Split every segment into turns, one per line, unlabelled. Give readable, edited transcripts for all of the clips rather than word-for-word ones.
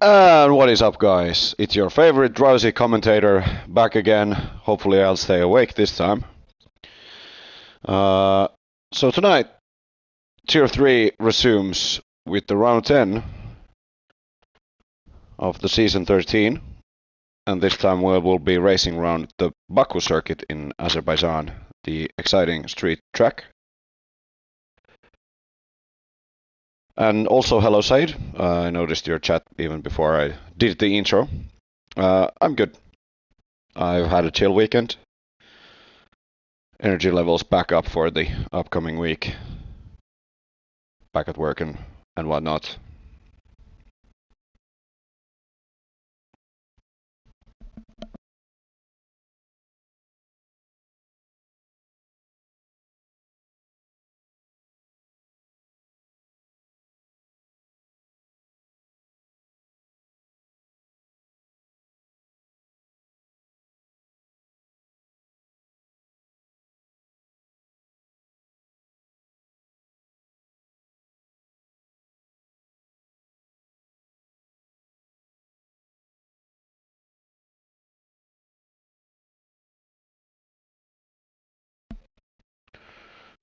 And what is up, guys? It's your favorite drowsy commentator back again. Hopefully I'll stay awake this time. So tonight, Tier 3 resumes with the round 10 of the season 13. And this time we will be racing around the Baku circuit in Azerbaijan, the exciting street track. And also, hello Said. I noticed your chat even before I did the intro. I'm good. I've had a chill weekend. Energy levels back up for the upcoming week. Back at work and whatnot.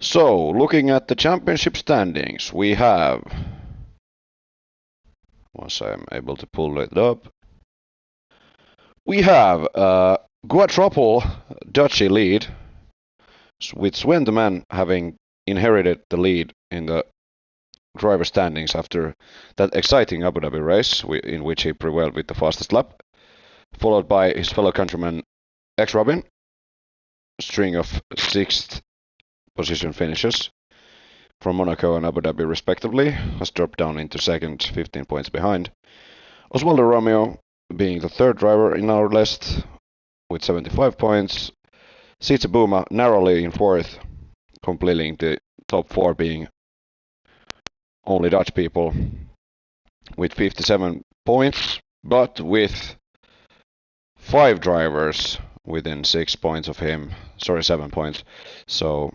So, looking at the championship standings, we have, once I'm able to pull it up, we have quadruple Dutchy lead, with Sven the Man having inherited the lead in the driver standings after that exciting Abu Dhabi race, in which he prevailed with the fastest lap, followed by his fellow countryman X Robin, string of 6th position finishes from Monaco and Abu Dhabi respectively, has dropped down into second, 15 points behind. Osvaldo Romeo being the third driver in our list with 75 points. Sietse Bouma narrowly in fourth, completing the top 4 being only Dutch people with 57 points, but with 5 drivers within 6 points of him, 7 points, so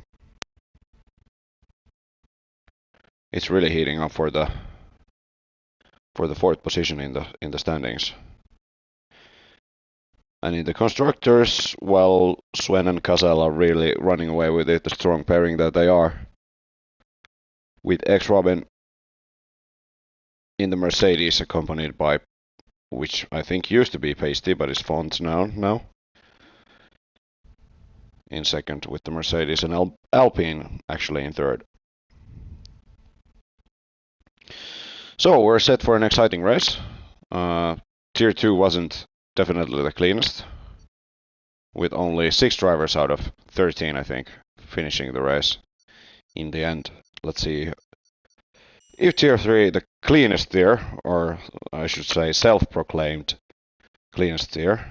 it's really heating up for the 4th position in the standings. And in the constructors, well, Sven and Casal are really running away with it, the strong pairing that they are, with X Robin in the Mercedes, accompanied by, which I think used to be Pasty, but is Font now. In second with the Mercedes, and Alpine actually in third. So we're set for an exciting race. Tier 2 wasn't definitely the cleanest, with only 6 drivers out of 13, I think, finishing the race in the end. Let's see if Tier 3, the cleanest tier, or I should say self-proclaimed cleanest tier,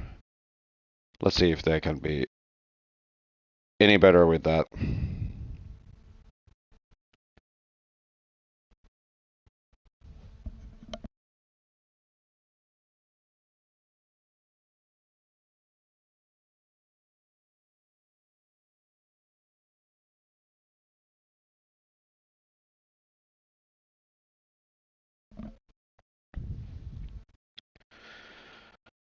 let's see if they can be any better with that.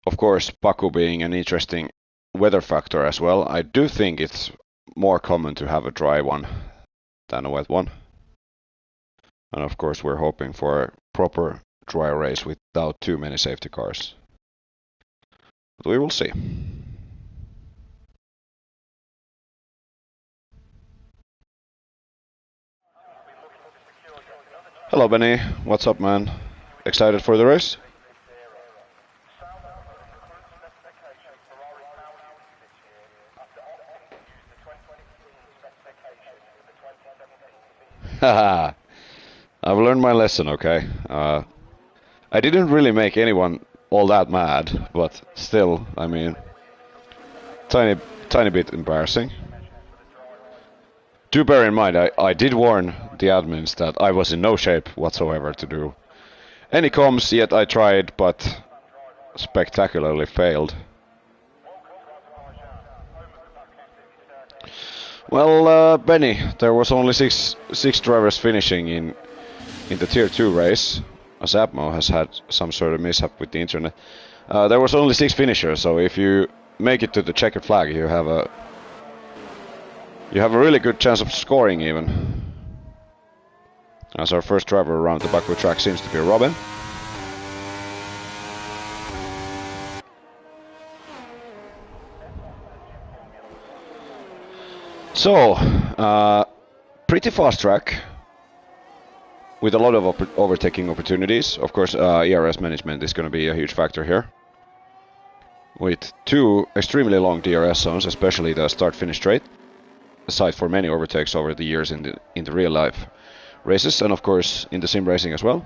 Of course, Baku being an interesting weather factor as well, I do think it's more common to have a dry one than a wet one. And of course, we're hoping for a proper dry race without too many safety cars. But we will see. Hello, Benny. What's up, man? Excited for the race? Haha. I've learned my lesson, okay? I didn't really make anyone all that mad, but still, I mean, tiny bit embarrassing. Do bear in mind, I did warn the admins that I was in no shape whatsoever to do any comms, yet I tried, but spectacularly failed. Well, Benny, there was only six drivers finishing in the Tier 2 race. Zapmo has had some sort of mishap with the internet. There was only 6 finishers, so if you make it to the checkered flag, you have a really good chance of scoring even. As our first driver around the Baku track seems to be Robin. So, pretty fast track with a lot of overtaking opportunities. Of course, ERS management is going to be a huge factor here. With 2 extremely long DRS zones, especially the start-finish straight, aside for many overtakes over the years in the real-life races, and of course in the sim racing as well.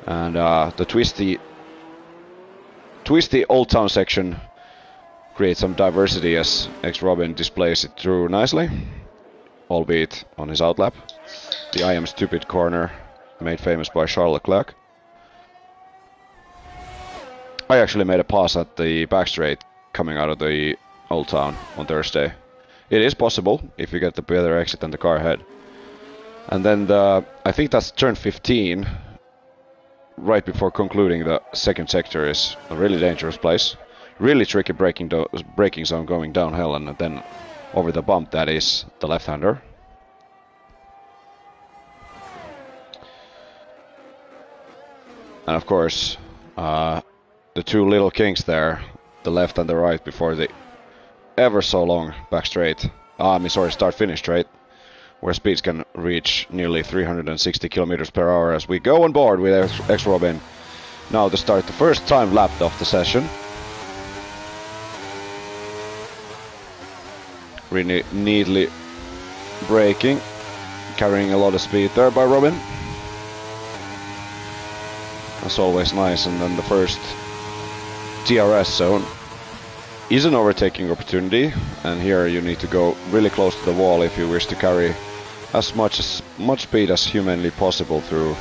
And the twisty Old Town section creates some diversity as X-Robin displays it through nicely, albeit on his outlap. The I am stupid corner, made famous by Charles Leclerc. I actually made a pass at the back straight coming out of the Old Town on Thursday. It is possible if you get the better exit than the car ahead. And then I think that's turn 15, right before concluding the second sector, is a really dangerous place. Really tricky braking zone going downhill, and then over the bump that is the left-hander. And of course, the 2 little kinks there, the left and the right, before the ever so long back straight. Start finish straight, where speeds can reach nearly 360 kilometers per hour as we go on board with X-Robin. Now to start the first time lap of the session. Really neatly braking, carrying a lot of speed there by Robin. That's always nice. And then the first DRS zone is an overtaking opportunity, and here you need to go really close to the wall if you wish to carry as much speed as humanly possible through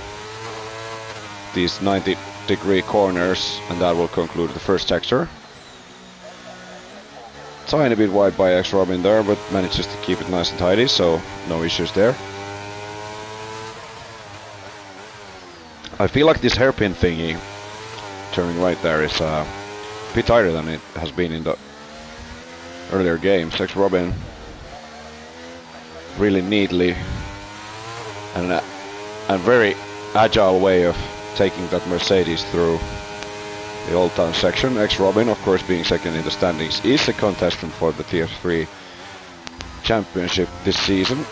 these 90-degree corners, and that will conclude the first sector. Tiny bit wide by X-Robin there, but manages to keep it nice and tidy, so no issues there. I feel like this hairpin thingy turning right there is a bit tighter than it has been in the earlier games. X-Robin really neatly and a very agile way of taking that Mercedes through the Old Town section. X-Robin, of course, being second in the standings, is a contestant for the Tier 3 championship this season.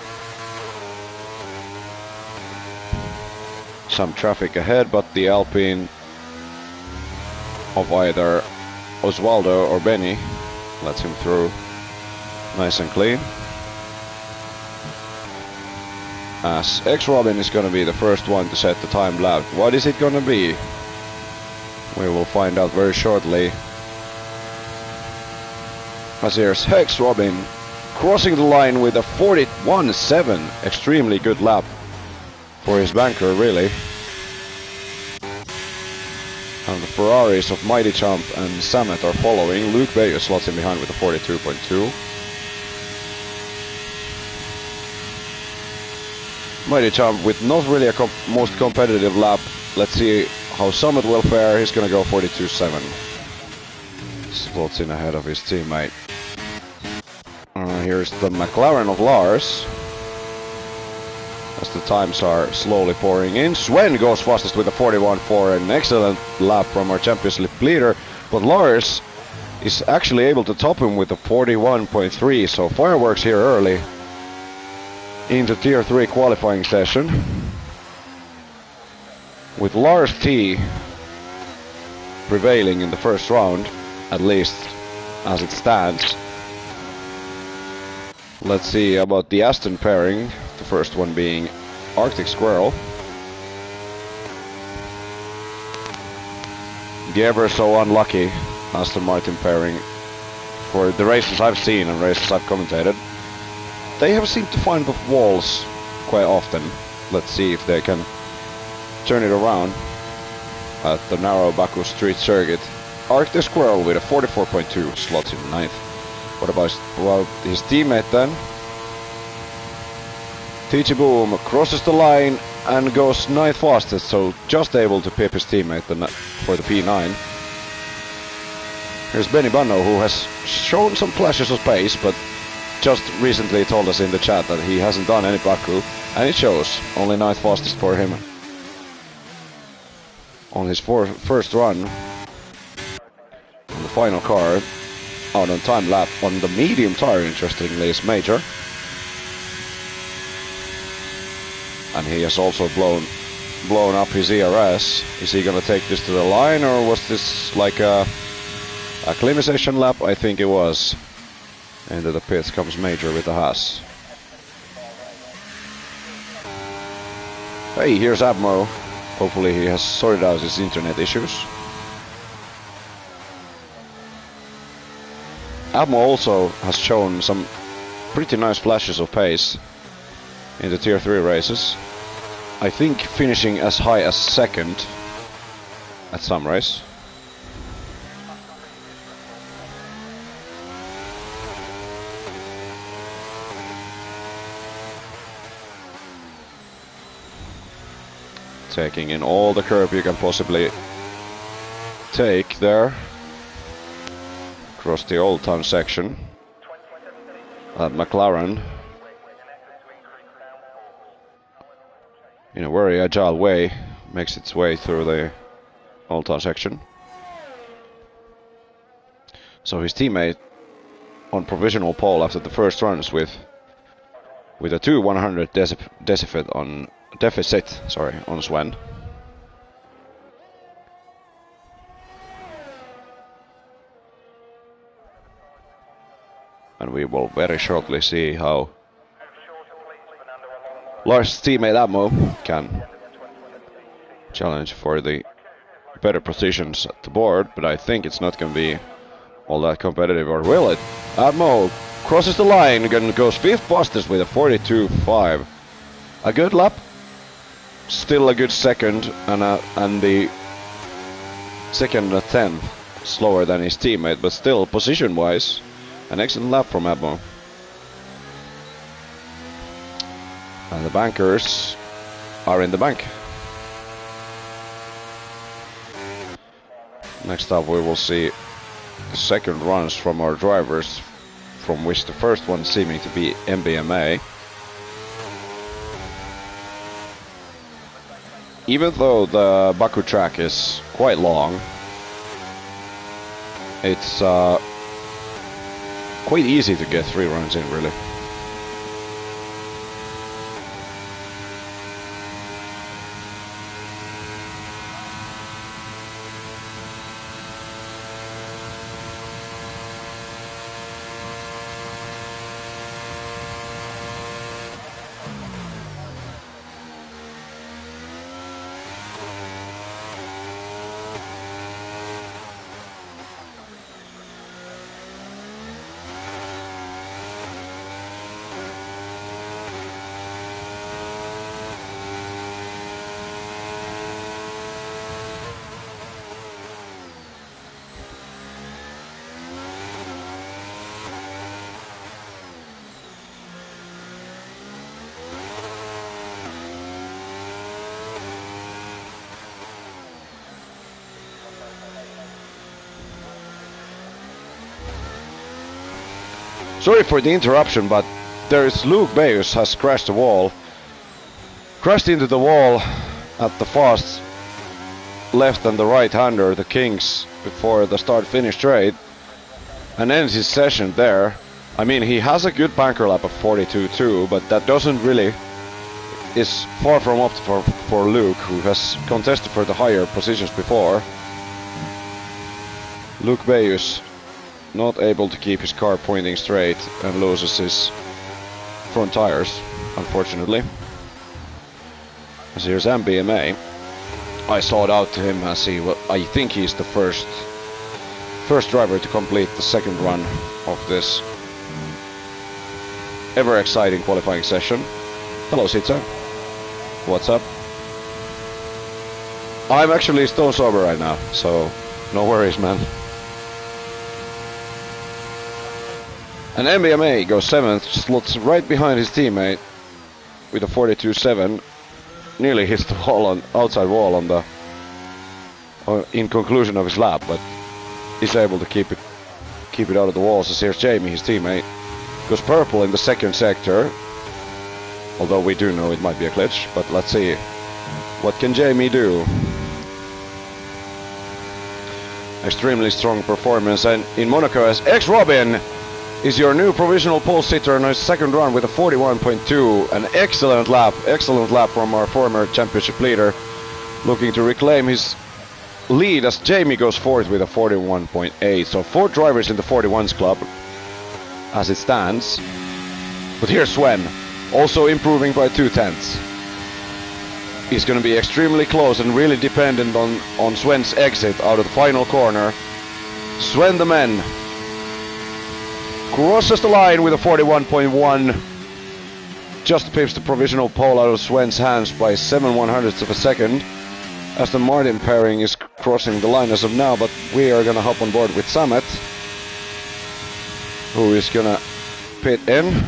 Some traffic ahead, but the Alpine of either Osvaldo or Benny lets him through nice and clean. As X-Robin is going to be the first one to set the time lap. What is it going to be? We will find out very shortly. As here's X-Robin crossing the line with a 41.7. Extremely good lap for his banker, really. And the Ferraris of Mighty Chump and Samet are following. Luke Bayer slots in behind with a 42.2. Mighty Chump with not really a most competitive lap. Let's see how Samet will fare. He's gonna go 42.7. Slots in ahead of his teammate. Here's the McLaren of Lars. As the times are slowly pouring in. Sven goes fastest with a 41.4, an excellent lap from our championship leader. But Lars is actually able to top him with a 41.3, so fireworks here early in the Tier 3 qualifying session. With Lars T prevailing in the first round, at least as it stands. Let's see about the Aston pairing. The first one being Arctic Squirrel. The ever so unlucky Aston Martin pairing. For the races I've seen and races I've commentated, they have seemed to find the walls quite often. Let's see if they can turn it around at the narrow Baku street circuit. Arctic Squirrel with a 44.2 slots in 9th. What about his teammate then? TG Boom crosses the line and goes 9th fastest, so just able to pip his teammate for the P9. Here's Benny Banno, who has shown some flashes of pace, but just recently told us in the chat that he hasn't done any Baku, and it shows. Only 9th fastest for him on his first run on the final car. Out on time lap on the medium tire, interestingly, is Major. And he has also blown up his ERS. Is he gonna take this to the line, or was this like a acclimatization lap? I think it was. Into the pits comes Major with the Haas. Hey, here's Abmo. Hopefully he has sorted out his internet issues. Abmo also has shown some pretty nice flashes of pace in the Tier 3 races. I think finishing as high as 2nd at some race. Taking in all the curb you can possibly take there. Across the Old Town section. At McLaren. In a very agile way, makes its way through the Old Town section. So his teammate on provisional pole after the first runs with a 2/100 deficit on Sven. And we will very shortly see how Lars' teammate Ammo can challenge for the better positions at the board, but I think it's not going to be all that competitive, or will it? Ammo crosses the line and goes 5th fastest with a 42.5. A good lap, still a good second, and the second at 10th slower than his teammate, but still position-wise an excellent lap from Abmo. And the bankers are in the bank. Next up we will see the second runs from our drivers, from which the first one seeming to be MBMA. Even though the Baku track is quite long, it's quite easy to get 3 runs in, really. Sorry for the interruption, but there is Luke Bayus has crashed into the wall at the fast left and the right-hander, the Kings, before the start-finish straight, and ends his session there. I mean, he has a good banker lap of 42.2, but that doesn't really, is far from up for Luke, who has contested for the higher positions before. Luke Bayus not able to keep his car pointing straight and loses his front tires, unfortunately. As here's MBMA. I saw it out to him as I think he's the first driver to complete the second run of this ever exciting qualifying session. Hello, Sitsa. What's up? I'm actually stone sober right now, so no worries, man. And MBMA goes 7th, slots right behind his teammate with a 42.7. nearly hits the wall on outside wall on the in conclusion of his lap, but he's able to keep it out of the walls. As here's Jamie, his teammate, goes purple in the second sector. Although we do know it might be a glitch, but let's see. What can Jamie do? Extremely strong performance, and in Monaco as X-Robin is your new provisional pole sitter on his second run with a 41.2. An excellent lap from our former championship leader, looking to reclaim his lead as Jamie goes fourth with a 41.8. So 4 drivers in the 41s club as it stands. But here's Sven, also improving by 0.2. He's going to be extremely close and really dependent on Sven's exit out of the final corner. Sven the man crosses the line with a 41.1. Just pips the provisional pole out of Sven's hands by 7/100ths of a second. Aston Martin pairing is crossing the line as of now, but we are going to hop on board with Samet, who is going to pit in.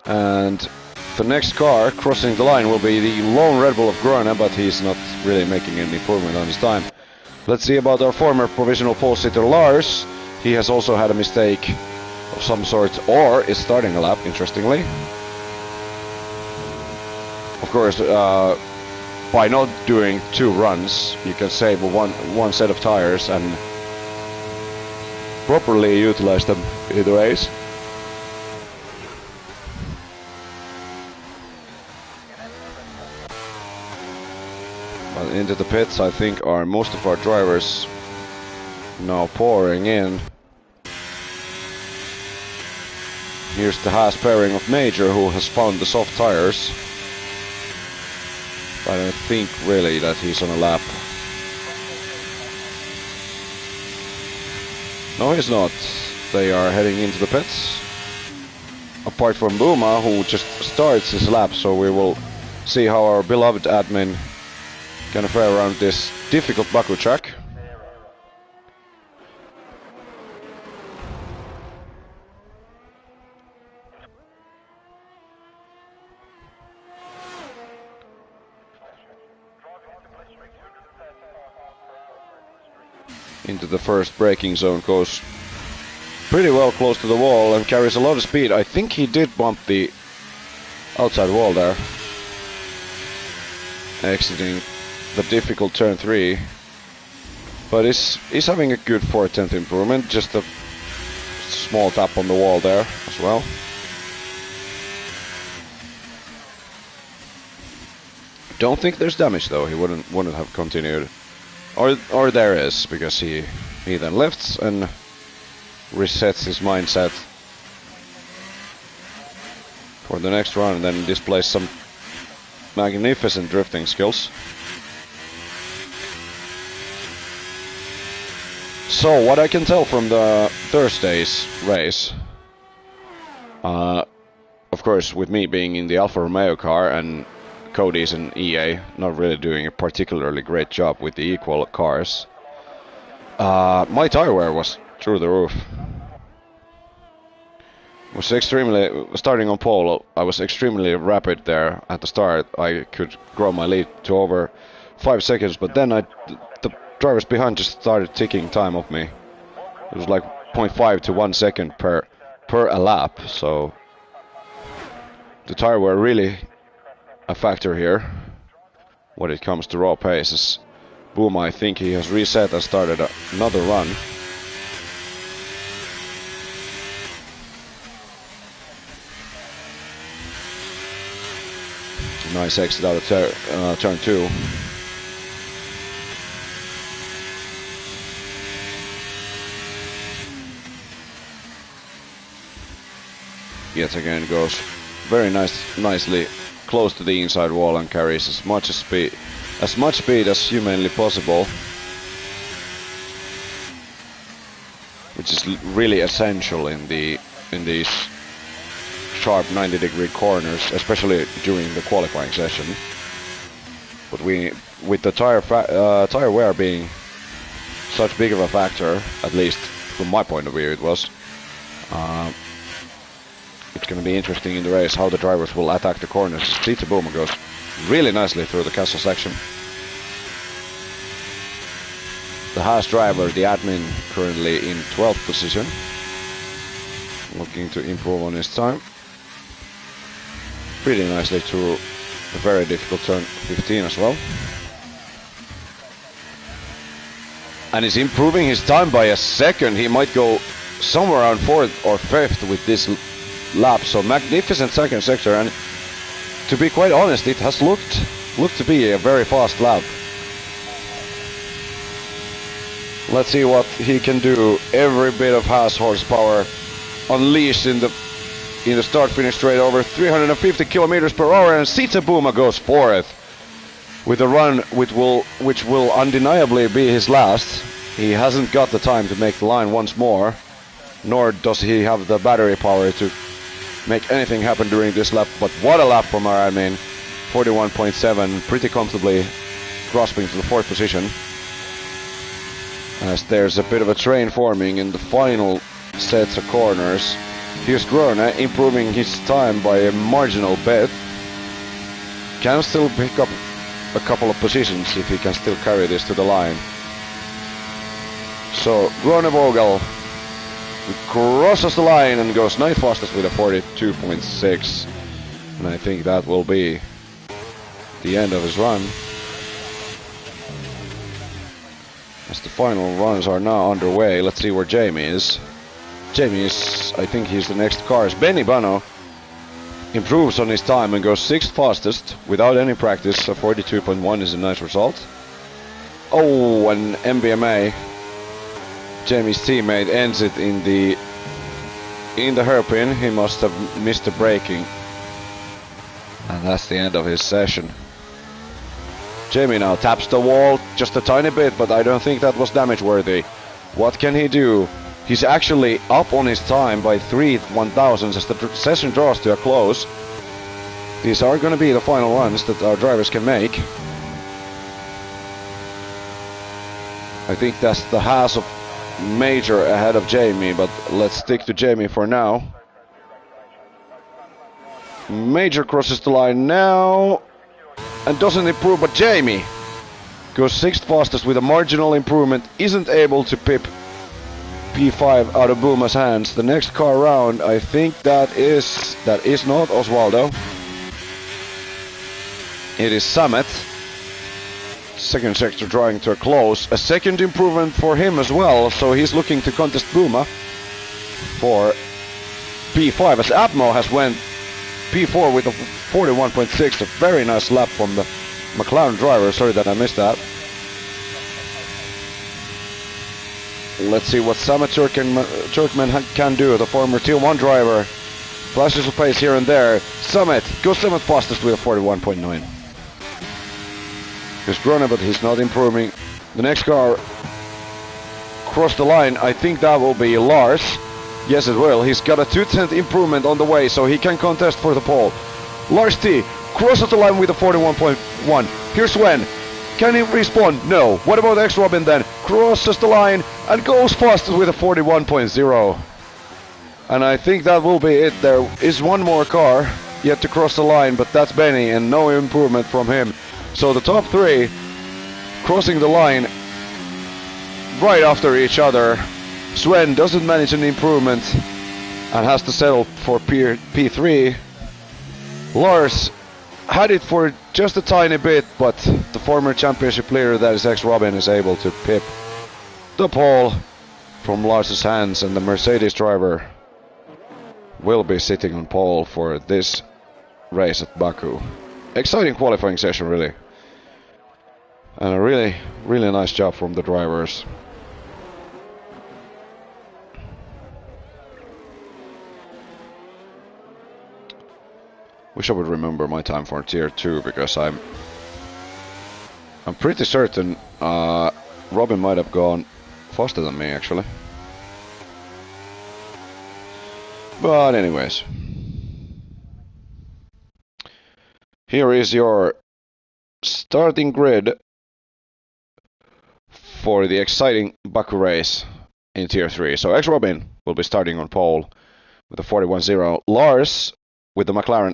And the next car crossing the line will be the lone Red Bull of Grona, but he's not really making any improvement on his time. Let's see about our former provisional pole sitter Lars. He has also had a mistake of some sort, or is starting a lap, interestingly. Of course, by not doing 2 runs, you can save one set of tires and properly utilize them in the race. But into the pits, I think, are most of our drivers now pouring in. Here's the Haas pairing of Major, who has found the soft tires. I don't think really that he's on a lap. No, he's not. They are heading into the pits. Apart from Buma, who just starts his lap, so we will see how our beloved admin can fare around this difficult Baku track. Into the first braking zone, goes pretty well close to the wall and carries a lot of speed. I think he did bump the outside wall there, exiting the difficult turn 3, but he's having a good 4/10 improvement. Just a small tap on the wall there as well. Don't think there's damage though. He wouldn't have continued. Or there is, because he then lifts and resets his mindset for the next run, and then displays some magnificent drifting skills. So what I can tell from the Thursday's race, of course with me being in the Alfa Romeo car and Cody's in EA, not really doing a particularly great job with the equal cars. My tire wear was through the roof. Was extremely, starting on pole, I was extremely rapid there at the start. I could grow my lead to over 5 seconds, but then the drivers behind just started ticking time off me. It was like 0.5 to 1 second per a lap, so the tire wear really a factor here when it comes to raw paces. Boom, I think he has reset and started another run. Nice exit out of turn 2. Yet again goes very nicely close to the inside wall and carries as much speed as humanly possible, which is really essential in these sharp 90-degree corners, especially during the qualifying session. But with the tire wear being such big of a factor, at least from my point of view it was, it's going to be interesting in the race how the drivers will attack the corners. Tita Boomer goes really nicely through the castle section. The Haas driver, the admin, currently in 12th position. Looking to improve on his time. Pretty nicely through a very difficult turn 15 as well. And he's improving his time by a second. He might go somewhere around 4th or 5th with this lap. So magnificent second sector, and to be quite honest, it has looked to be a very fast lap. Let's see what he can do. Every bit of Haas horsepower unleashed in the start-finish straight, over 350 kilometers per hour, and Sita Buma goes 4th with a run which will undeniably be his last. He hasn't got the time to make the line once more, nor does he have the battery power to make anything happen during this lap. But what a lap from our admin, 41.7, pretty comfortably grasping to the 4th position. As there's a bit of a train forming in the final sets of corners. Here's Grona improving his time by a marginal bit. Can still pick up a couple of positions if he can still carry this to the line. So Grona Vogel crosses the line and goes 9th fastest with a 42.6. And I think that will be the end of his run. As the final runs are now underway, let's see where Jamie is. Jamie is, I think he's the next car. Benny Bano improves on his time and goes 6th fastest without any practice. A 42.1 is a nice result. Oh, and MBMA, Jamie's teammate, ends it in the hairpin. He must have missed the braking, and that's the end of his session. Jamie now taps the wall just a tiny bit, but I don't think that was damage worthy. What can he do? He's actually up on his time by 3/1000 as the session draws to a close. These are going to be the final runs that our drivers can make. I think that's the Haas of Major ahead of Jamie, but let's stick to Jamie for now. Major crosses the line now and doesn't improve, but Jamie goes 6th fastest with a marginal improvement, isn't able to pip P5 out of Buma's hands. The next car round, I think that is not Osvaldo. It is Samet. Second sector drawing to a close. A second improvement for him as well, so he's looking to contest Buma for P5 as Abmo has went P4 with a 41.6. A very nice lap from the McLaren driver. Sorry that I missed that. Let's see what Samet Turkmen can do. The former T1 driver flashes of pace here and there. Samet goes 7th fastest with a 41.9. He's grown, but he's not improving. The next car crossed the line. I think that will be Lars. Yes, it will. He's got a 2/10 improvement on the way, so he can contest for the pole. Lars T crosses the line with a 41.1. Here's Sven. Can he respawn? No. What about X-Robin then? Crosses the line and goes fastest with a 41.0. And I think that will be it. There is one more car yet to cross the line, but that's Benny, and no improvement from him. So the top 3 crossing the line right after each other. Sven doesn't manage an improvement and has to settle for P3. Lars had it for just a tiny bit, but the former championship leader, that is X-Robin, is able to pip the pole from Lars's hands, and the Mercedes driver will be sitting on pole for this race at Baku. Exciting qualifying session, really. And a really, really nice job from the drivers. Wish I would remember my time for tier 2, because I'm pretty certain Robin might have gone faster than me, actually. But anyways, here is your starting grid for the exciting Baku race in tier 3. So X-Robin will be starting on pole. with a 41.0. Lars with the McLaren,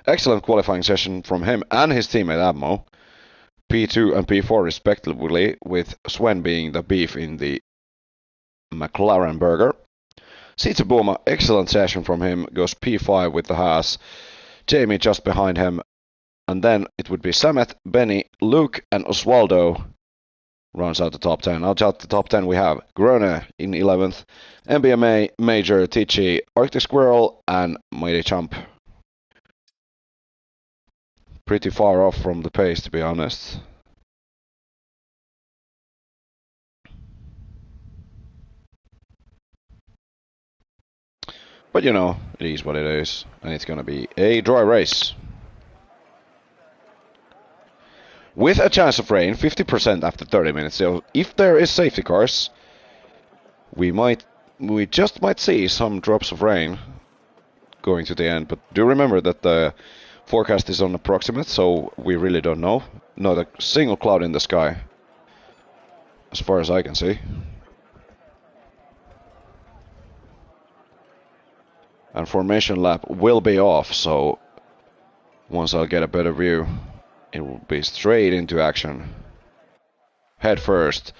excellent qualifying session from him and his teammate Ammo. P2 and P4 respectively, with Sven being the beef in the McLaren burger. Sitze Bouma, excellent session from him, goes P5 with the Haas. Jamie just behind him. And then it would be Samet, Benny, Luke and Osvaldo rounds out the top 10. Outside the top 10 we have Grone in 11th, MBMA, Major, Tichy, Arctic Squirrel and Mighty Chump. Pretty far off from the pace, to be honest. But you know, it is what it is, and it's gonna be a dry race. With a chance of rain, 50% after 30 minutes. So if there is safety cars, we just might see some drops of rain going to the end. But do remember that the forecast is on approximate, so we really don't know. Not a single cloud in the sky, as far as I can see. And formation lap will be off, so once I'll get a better view, it will be straight into action. Head first.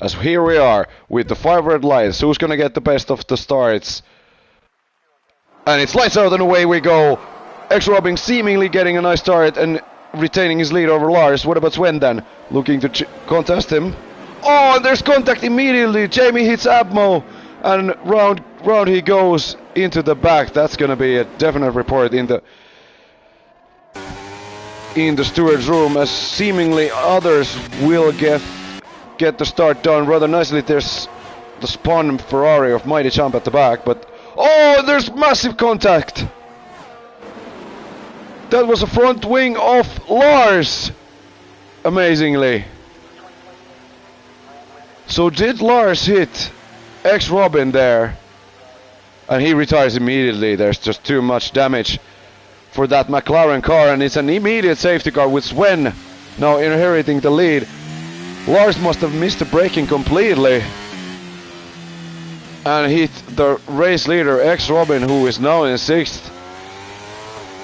As here we are with the 5 red lights. Who's gonna get the best of the starts? And it's lights out and away we go. X-Robin seemingly getting a nice start and retaining his lead over Lars. What about Sven then? Looking to contest him. Oh, and there's contact immediately. Jamie hits Abmo and round he goes into the back. That's gonna be a definite report in the steward's room, as seemingly others will get the start done rather nicely. There's the spun Ferrari of Mighty Chump at the back, but oh, there's massive contact. That was a front wing of Lars, amazingly. So did Lars hit X-Robin there? And he retires immediately. There's just too much damage for that McLaren car, and it's an immediate safety car with Sven now inheriting the lead. Lars must have missed the braking completely and hit the race leader X-Robin, who is now in 6th.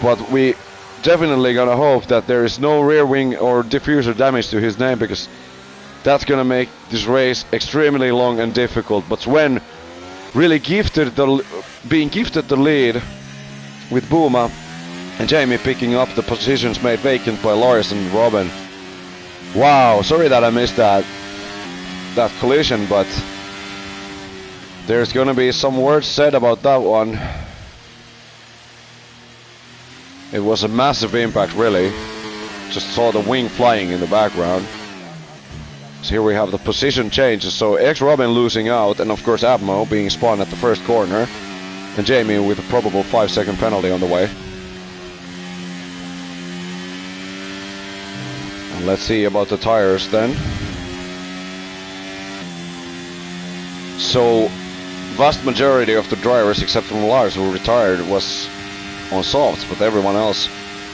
But we definitely gonna hope that there is no rear wing or diffuser damage to his name, because that's gonna make this race extremely long and difficult. But Sven really being gifted the lead with Bouma, and Jamie picking up the positions made vacant by Lars and Robin. Wow, sorry that I missed that collision, but there's gonna be some words said about that one. It was a massive impact, really. Just saw the wing flying in the background. So here we have the position changes. So X-Robin losing out, and of course Abmo being spun at the first corner, and Jamie with a probable 5-second penalty on the way. Let's see about the tires then. So, vast majority of the drivers except from Lars who retired was on softs, but everyone else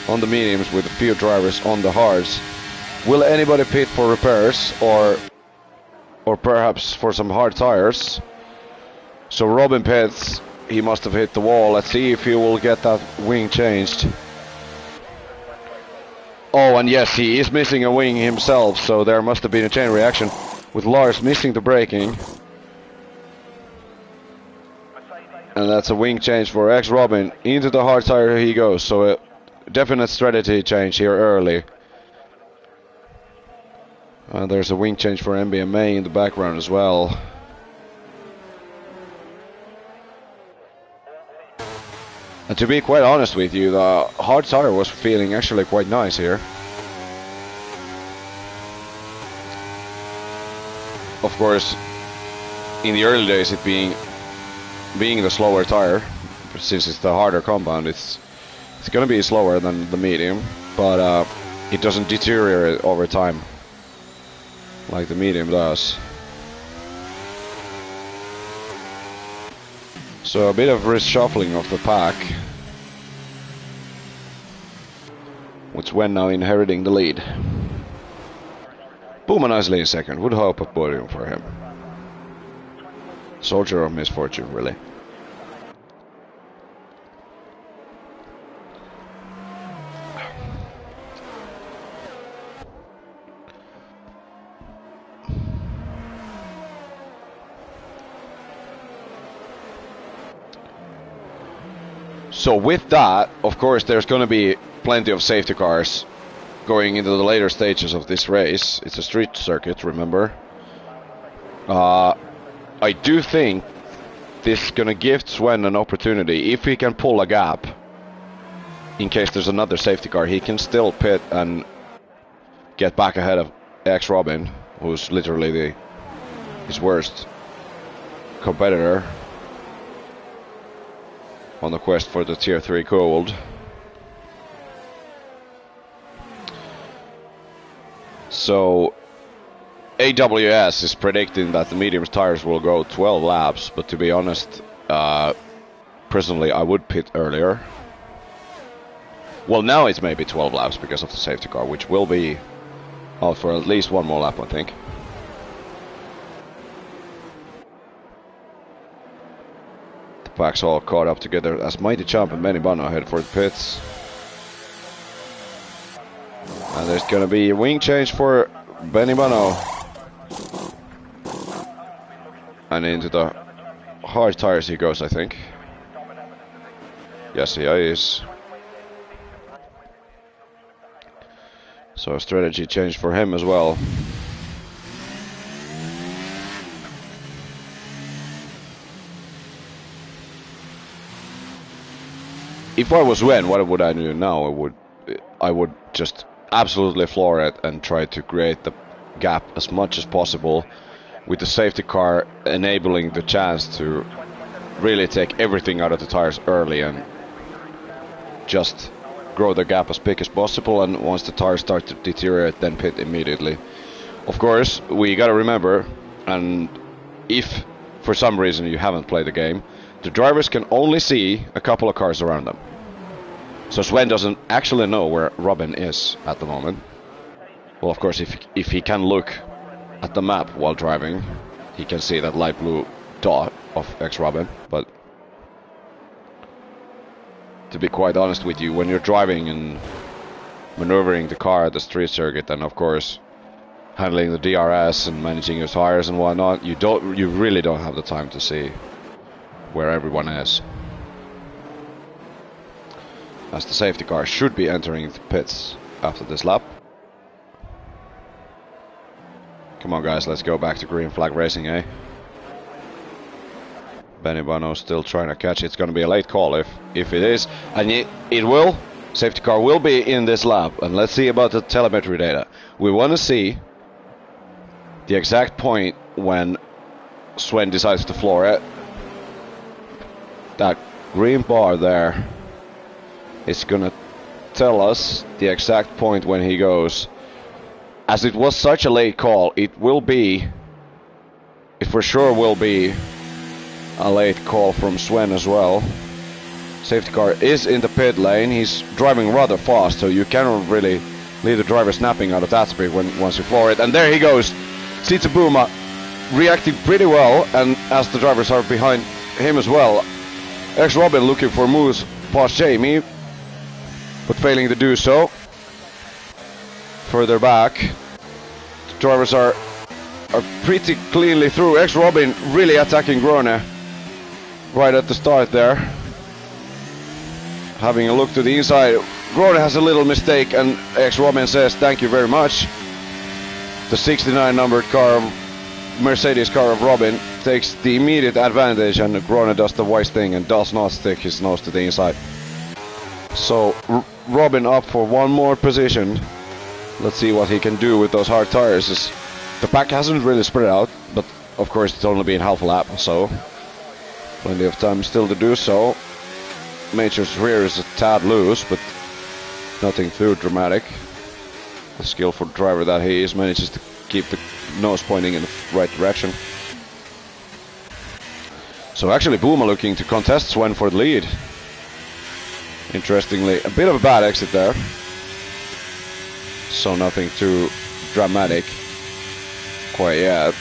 on the mediums with a few drivers on the hards. Will anybody pit for repairs or perhaps for some hard tires? So Robin pits, he must have hit the wall. Let's see if he will get that wing changed. Oh, and yes, he is missing a wing himself, so there must have been a chain reaction with Lars missing the braking. And that's a wing change for X-Robin. Into the hard tire he goes, so a definite strategy change here early. There's a wing change for MBMA in the background as well. And to be quite honest with you, the hard tire was feeling actually quite nice here. Of course, in the early days, it being the slower tire, since it's the harder compound, it's going to be slower than the medium, but it doesn't deteriorate over time like the medium does. So a bit of reshuffling of the pack, with Sven now inheriting the lead. Bouma nicely in second, would hope a podium for him. Soldier of misfortune, really. So with that, of course, there's going to be plenty of safety cars going into the later stages of this race. It's a street circuit, remember. I do think this is going to give Sven an opportunity. If he can pull a gap, in case there's another safety car, he can still pit and get back ahead of Robin, who's literally his worst competitor on the quest for the Tier 3 gold. So AWS is predicting that the medium tires will go 12 laps, but to be honest, personally I would pit earlier. Well, now it's maybe 12 laps because of the safety car, which will be out for at least one more lap, I think. The pack's all caught up together as Mighty Champ and Benny Bono head for the pits. And there's gonna be a wing change for Benny Bono. And into the hard tires he goes, I think. Yes, he is. So a strategy change for him as well. If I was Sven, what would I do now? I would just absolutely floor it and try to create the gap as much as possible, with the safety car enabling the chance to really take everything out of the tires early and just grow the gap as big as possible, and once the tires start to deteriorate, then pit immediately. Of course, we gotta remember, and if for some reason you haven't played the game, the drivers can only see a couple of cars around them. So Sven doesn't actually know where Robin is at the moment. Well, of course, if he can look at the map while driving, he can see that light blue dot of Robin, but to be quite honest with you, when you're driving and maneuvering the car at the street circuit, and of course handling the DRS and managing your tires and whatnot, you really don't have the time to see where everyone is. As the safety car should be entering the pits after this lap. Come on guys, let's go back to green flag racing, eh? Benny Bono still trying to catch. It's going to be a late call if it is, and it will. Safety car will be in this lap, and let's see about the telemetry data. We want to see the exact point when Sven decides to floor it. That green bar there is going to tell us the exact point when he goes. As it was such a late call, it for sure will be a late call from Sven as well. Safety car is in the pit lane. He's driving rather fast, so you cannot really leave the driver snapping out of that speed once you floor it. And there he goes. Tsitsibuma reacting pretty well, and as the drivers are behind him as well. Robin looking for moves past Jamie, but failing to do so. Further back, the drivers are pretty cleanly through. Robin really attacking Grone right at the start there. Having a look to the inside, Grone has a little mistake, and Robin says thank you very much. The 69 numbered car, Mercedes car of Robin, takes the immediate advantage, and Grone does the wise thing and does not stick his nose to the inside. So Robin up for one more position. Let's see what he can do with those hard tires. The pack hasn't really spread out, but of course it's only been half a lap, so plenty of time still to do so. Major's rear is a tad loose, but nothing too dramatic. The skillful driver that he is manages to keep the nose pointing in the right direction. So actually Booma looking to contest Sven for the lead. Interestingly, a bit of a bad exit there. So nothing too dramatic quite yet.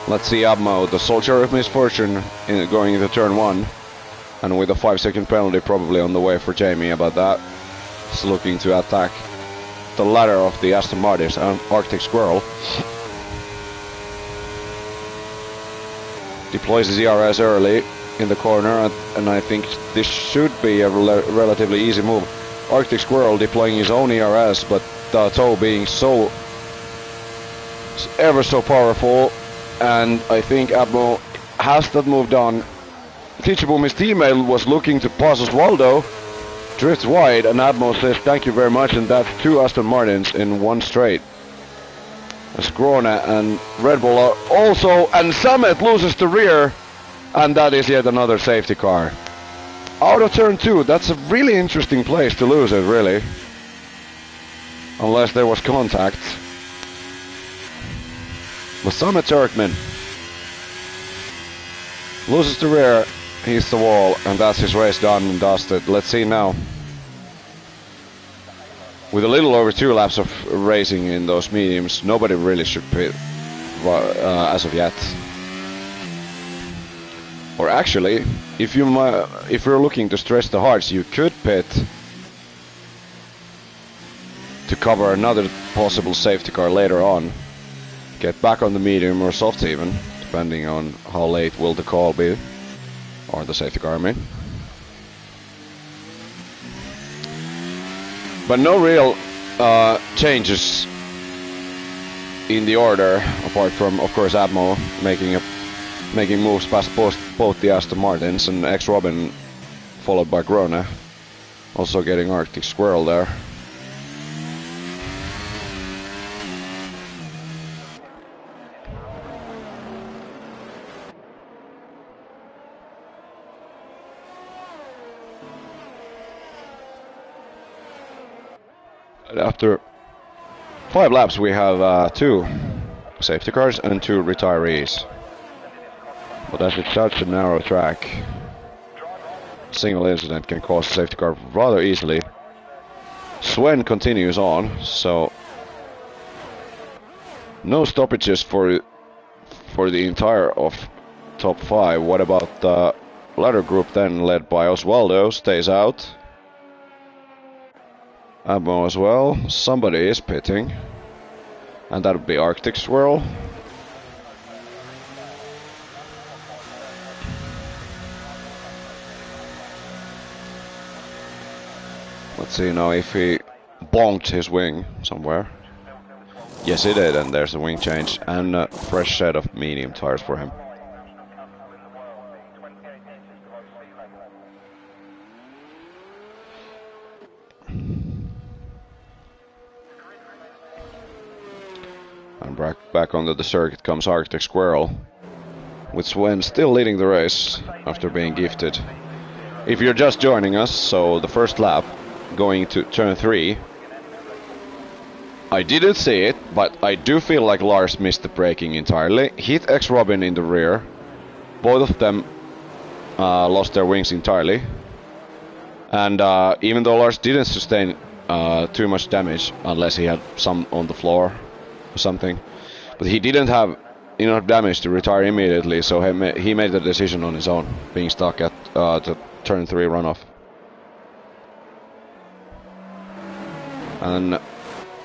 Let's see Abmo, the soldier of misfortune, going into turn 1. And with a 5-second penalty probably on the way for Jamie about that. He's looking to attack the ladder of the Aston Martins and Arctic Squirrel. Deploys his ERS early in the corner, and I think this should be a relatively easy move. Arctic Squirrel deploying his own ERS, but the tow being so ever so powerful, and I think Abmo has that move done. Teachable, his teammate, was looking to pass Osvaldo, drifts wide, and Abmo says thank you very much, and that's 2 Aston Martins in one straight. As Grona and Red Bull are also, and Summit loses the rear, and that is yet another safety car. Out of turn 2, that's a really interesting place to lose it, really. Unless there was contact. But Summit Turkmen loses the rear, hits the wall, and that's his race done and dusted. Let's see now. With a little over 2 laps of racing in those mediums, nobody really should pit as of yet. Or actually, if you're looking to stretch the hards, you could pit to cover another possible safety car later on. Get back on the medium or soft even, depending on how late will the call be, or the safety car, I mean. But no real changes in the order, apart from, of course, Abmo making moves past both the Aston Martins, and X-Robin followed by Grona, also getting Arctic Squirrel there. After 5 laps, we have 2 safety cars and 2 retirees. But as it's such a narrow track, a single incident can cause a safety car rather easily. Sven continues on, so no stoppages for the entire of top 5. What about the ladder group then, led by Osvaldo, stays out. Abmo as well. Somebody is pitting, and that would be Arctic Swirl. Let's see now if he bonked his wing somewhere. Yes, he did, and there's a wing change and a fresh set of medium tires for him. And back onto the circuit comes Arctic Squirrel, with Sven still leading the race after being gifted. If you're just joining us, so the first lap going to turn 3. I didn't see it, but I do feel like Lars missed the braking entirely. Hit X-Robin in the rear. Both of them lost their wings entirely. And even though Lars didn't sustain too much damage, unless he had some on the floor or something, but he didn't have enough damage to retire immediately, so he made the decision on his own, being stuck at the turn 3 runoff. And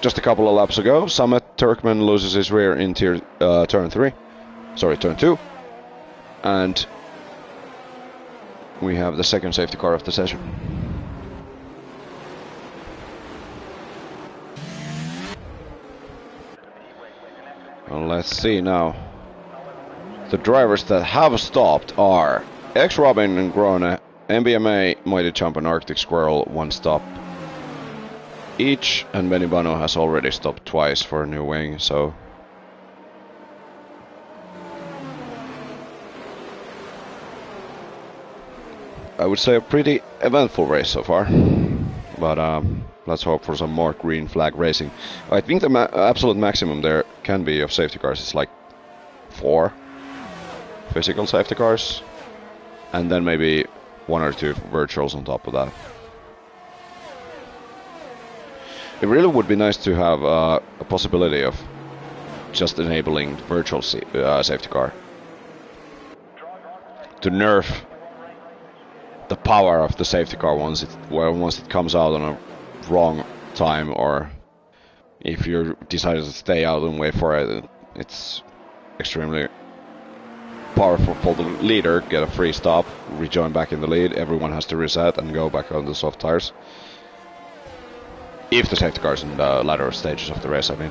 just a couple of laps ago, Summit Turkmen loses his rear in turn 2, and we have the second safety car of the session. Well, let's see now. The drivers that have stopped are X-Robin and Grona, MBMA, Mighty Chump and Arctic Squirrel, 1 stop each, and Benny Bano has already stopped twice for a new wing, so I would say a pretty eventful race so far, but let's hope for some more green flag racing. I think the absolute maximum there can be of safety cars is like 4 physical safety cars, and then maybe 1 or 2 virtuals on top of that. It really would be nice to have a possibility of just enabling virtual safety car to nerf the power of the safety car once it comes out on a wrong time or if you decide to stay out and wait for it, it's extremely powerful for the leader. Get a free stop, rejoin back in the lead. Everyone has to reset and go back on the soft tires. If the safety cars in the latter stages of the race, I mean.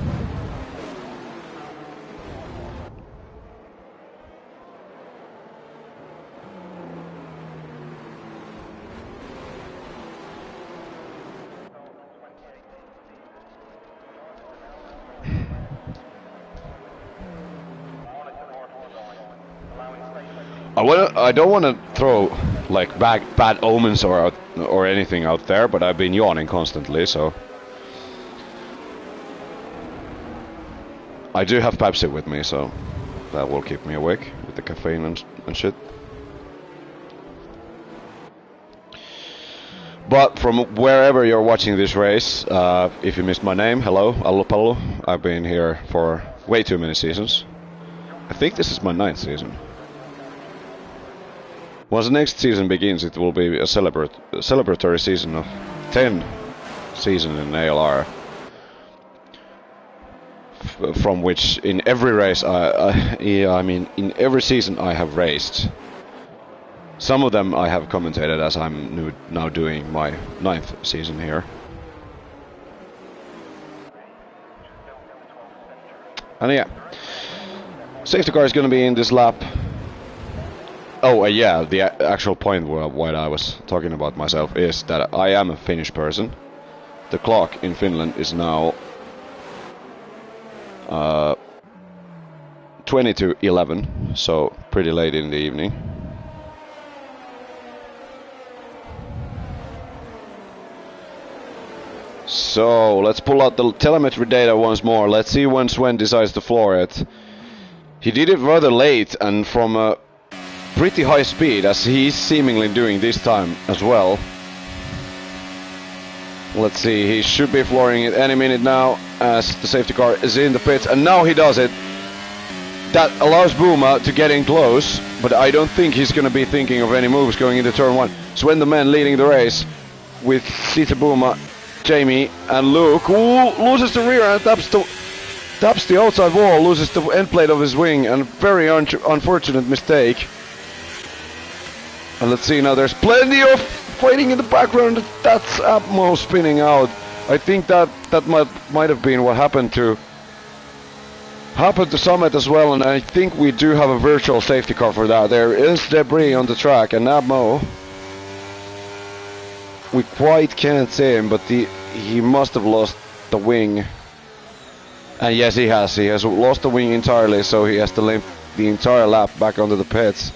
I don't want to throw like bad omens or anything out there, but I've been yawning constantly, so I do have Pepsi with me, so that will keep me awake with the caffeine and shit. But from wherever you're watching this race, if you missed my name, hello, Allo. I've been here for way too many seasons. I think this is my 9th season. Once the next season begins, it will be a celebratory season of 10 season in ALR. From which, in every race, in every season I have raced. Some of them I have commentated as I'm now doing my 9th season here. And yeah, safety car is going to be in this lap. Oh, yeah, the actual point what I was talking about myself is that I am a Finnish person. The clock in Finland is now 20 to 11, so pretty late in the evening. So let's pull out the telemetry data once more. Let's see when Sven decides to floor it. He did it rather late and from a pretty high speed, as he's seemingly doing this time as well. Let's see, he should be flooring it any minute now as the safety car is in the pits, and now he does it. That allows Bouma to get in close, but I don't think he's going to be thinking of any moves going into turn 1. Sven the man leading the race with Sita Bouma, Jamie and Luke, who loses the rear and taps the outside wall, loses the end plate of his wing, and very unfortunate mistake. And let's see now, there's plenty of fighting in the background. That's Atmo spinning out. I think that might have been what happened to Summit as well, and I think we do have a virtual safety car for that. There is debris on the track, and Atmo, we quite can't see him, but he must have lost the wing. And yes, he has. He has lost the wing entirely, so he has to limp the entire lap back onto the pits.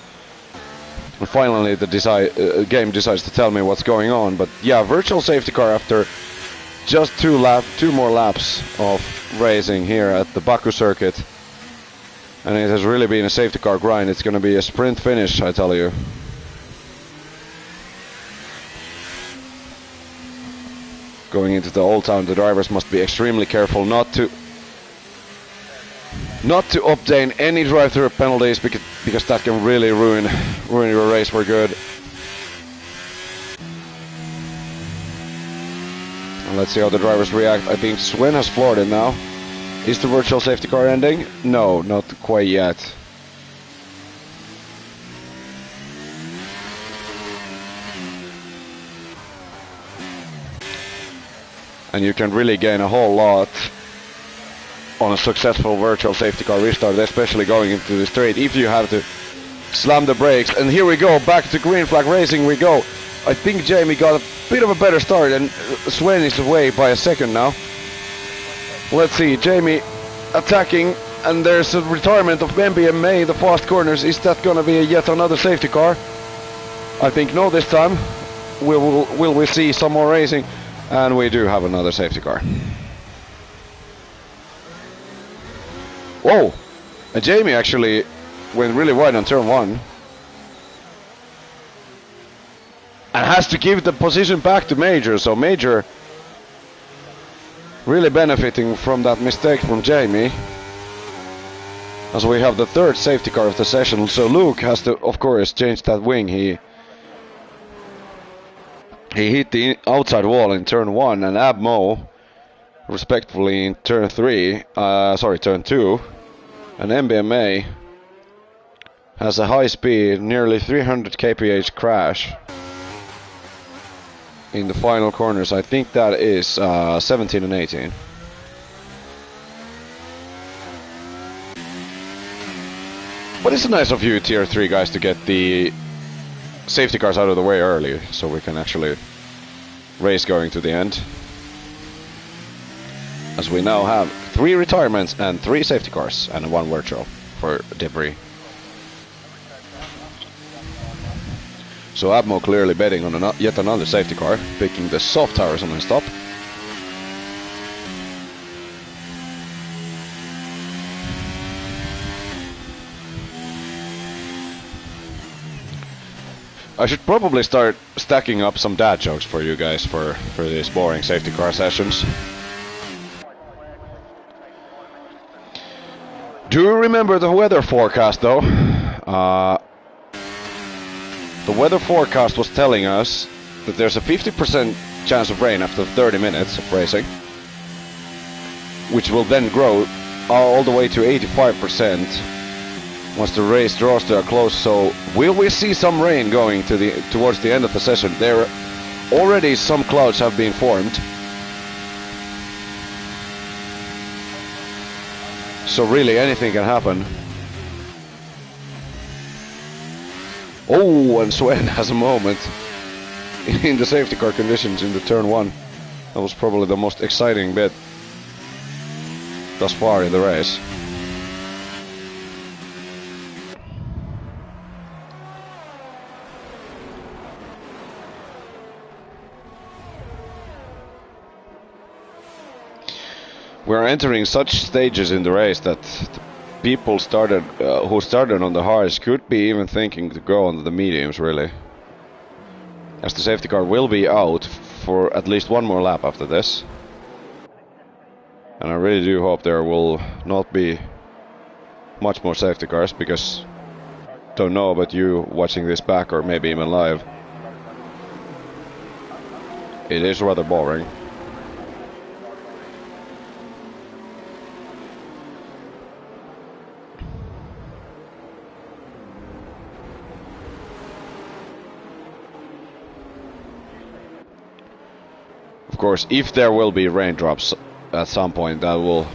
And finally, the game decides to tell me what's going on. But yeah, virtual safety car after just two more laps of racing here at the Baku circuit. And it has really been a safety car grind. It's going to be a sprint finish, I tell you. Going into the Old Town, the drivers must be extremely careful not to obtain any drive-through penalties, because that can really ruin your race for good. And let's see how the drivers react. I think Sven has floored it now. Is the virtual safety car ending? No, not quite yet. And you can really gain a whole lot on a successful virtual safety car restart, especially going into the straight, if you have to slam the brakes. And here we go, back to green flag racing we go. I think Jamie got a bit of a better start, and Sven is away by a second now. Let's see, Jamie attacking, and there's a retirement of MBMA, the fast corners. Is that gonna be yet another safety car? I think no this time. Will we see some more racing? And we do have another safety car. Whoa! And Jamie actually went really wide on turn 1. And has to give the position back to Major, so Major really benefiting from that mistake from Jamie. As we have the third safety car of the session, so Luke has to, of course, change that wing. He hit the outside wall in turn 1, and Abmo respectively in turn 3, turn 2, and MBMA has a high speed, nearly 300 kph crash in the final corners. I think that is 17 and 18. But it's nice of you tier 3 guys to get the safety cars out of the way early, so we can actually race going to the end. As we now have 3 retirements and 3 safety cars and 1 virtual for debris. So Abmo clearly betting on yet another safety car, picking the soft tires on his top. I should probably start stacking up some dad jokes for you guys for these boring safety car sessions. Do you remember the weather forecast though? The weather forecast was telling us that there's a 50% chance of rain after 30 minutes of racing, which will then grow all the way to 85% once the race draws to a close. So will we see some rain going towards the end of the session? There already some clouds have been formed. So really anything can happen. Oh, and Sven has a moment in the safety car conditions in the turn 1. That was probably the most exciting bit thus far in the race. We're entering such stages in the race that people who started on the hards could be even thinking to go on the mediums, really. As the safety car will be out for at least 1 more lap after this. And I really do hope there will not be much more safety cars, because don't know about you watching this back or maybe even live. It is rather boring. Of course, if there will be raindrops at some point, that will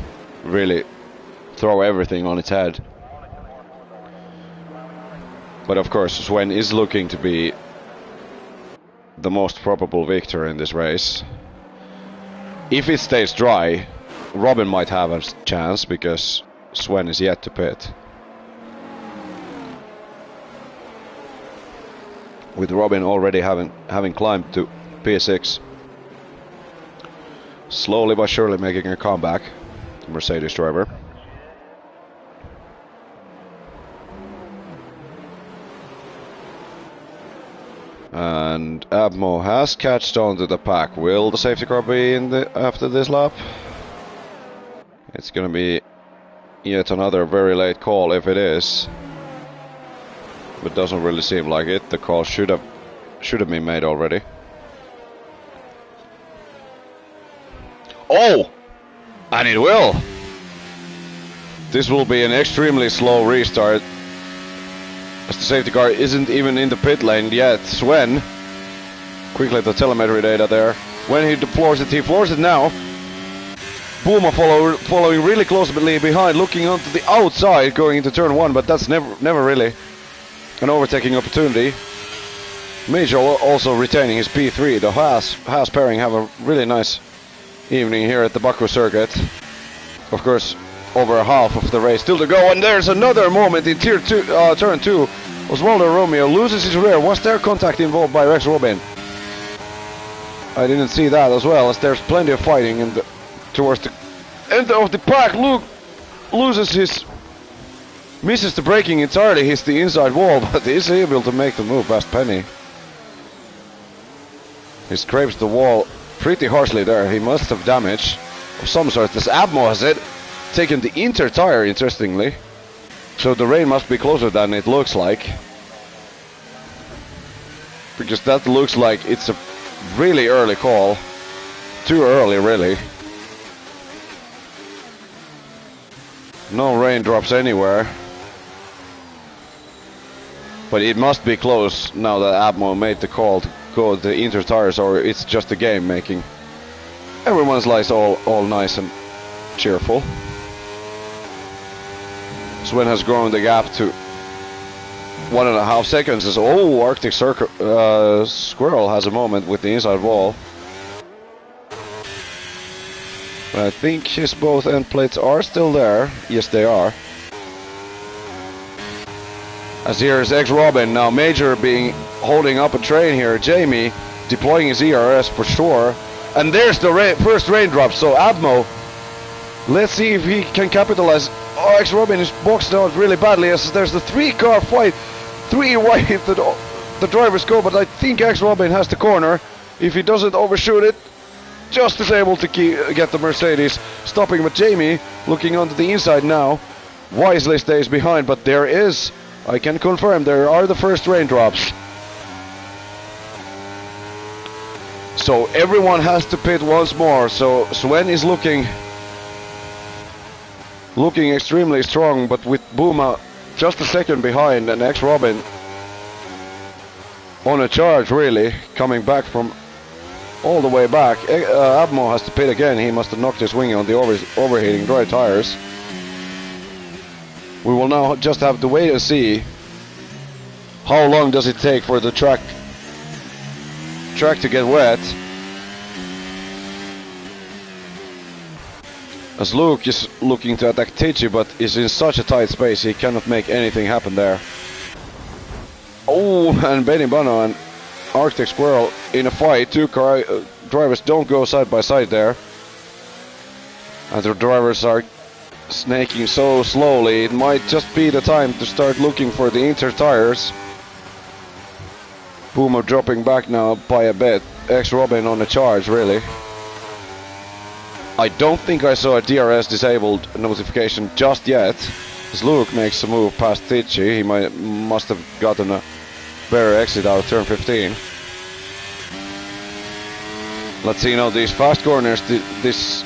really throw everything on its head. But of course, Sven is looking to be the most probable victor in this race. If it stays dry, Robin might have a chance, because Sven is yet to pit. With Robin already having climbed to P6. Slowly but surely making a comeback, the Mercedes driver. And Abmo has catched on to the pack. Will the safety car be in after this lap? It's gonna be yet another very late call if it is. But doesn't really seem like it. The call should have been made already. Oh! And it will! This will be an extremely slow restart, as the safety car isn't even in the pit lane yet. Sven, quickly the telemetry data there. When he floors it now. Puma following really closely behind, looking onto the outside going into turn 1, but that's never really an overtaking opportunity. Major also retaining his P3. The Haas pairing have a really nice evening here at the Baku circuit. Of course, over half of the race still to go, and there's another moment in turn 2. Osvaldo Romeo loses his rear. Was there contact involved by Rex Robin? I didn't see that as well, as there's plenty of fighting towards the end of the pack. Luke misses the braking entirely, hits the inside wall, but is able to make the move past Penny. He scrapes the wall pretty harshly there. He must have damage of some sort. This Abmo has taken the inter tire, interestingly. So the rain must be closer than it looks like. Because that looks like it's a really early call. Too early, really. No raindrops anywhere. But it must be close now that Admo made the call to go to the inter tires, or it's just a game making everyone's lives all nice and cheerful. Sven has grown the gap to 1.5 seconds. As Arctic Squirrel has a moment with the inside wall. But I think his both end plates are still there. Yes, they are. As here is X-Robin, now Major holding up a train here. Jamie deploying his ERS for sure. And there's the first raindrop, so Admo, let's see if he can capitalize. Oh, X-Robin is boxed out really badly as there's the 3-car fight. 3 wide the drivers go, but I think X-Robin has the corner. If he doesn't overshoot it, just is able to get the Mercedes stopping. But Jamie, looking onto the inside now, wisely stays behind, but there is, I can confirm, there are the first raindrops. So everyone has to pit once more. So Sven is looking extremely strong, but with Booma just a second behind and X-Robin on a charge really, coming back from all the way back. Admo has to pit again. He must have knocked his wing on the overheating dry tires. We will now just have to wait and see how long does it take for the track to get wet. As Luke is looking to attack Tichy, but is in such a tight space he cannot make anything happen there. Oh, and Benny Bono and Arctic Squirrel in a fight. 2 car drivers don't go side by side there. And the drivers are snaking so slowly, it might just be the time to start looking for the inter tires. Boomer dropping back now by a bit. X-Robin on the charge really. I don't think I saw a DRS disabled notification just yet. As Luke makes a move past Tichy, he must have gotten a better exit out of turn 15. Let's see now these fast corners, this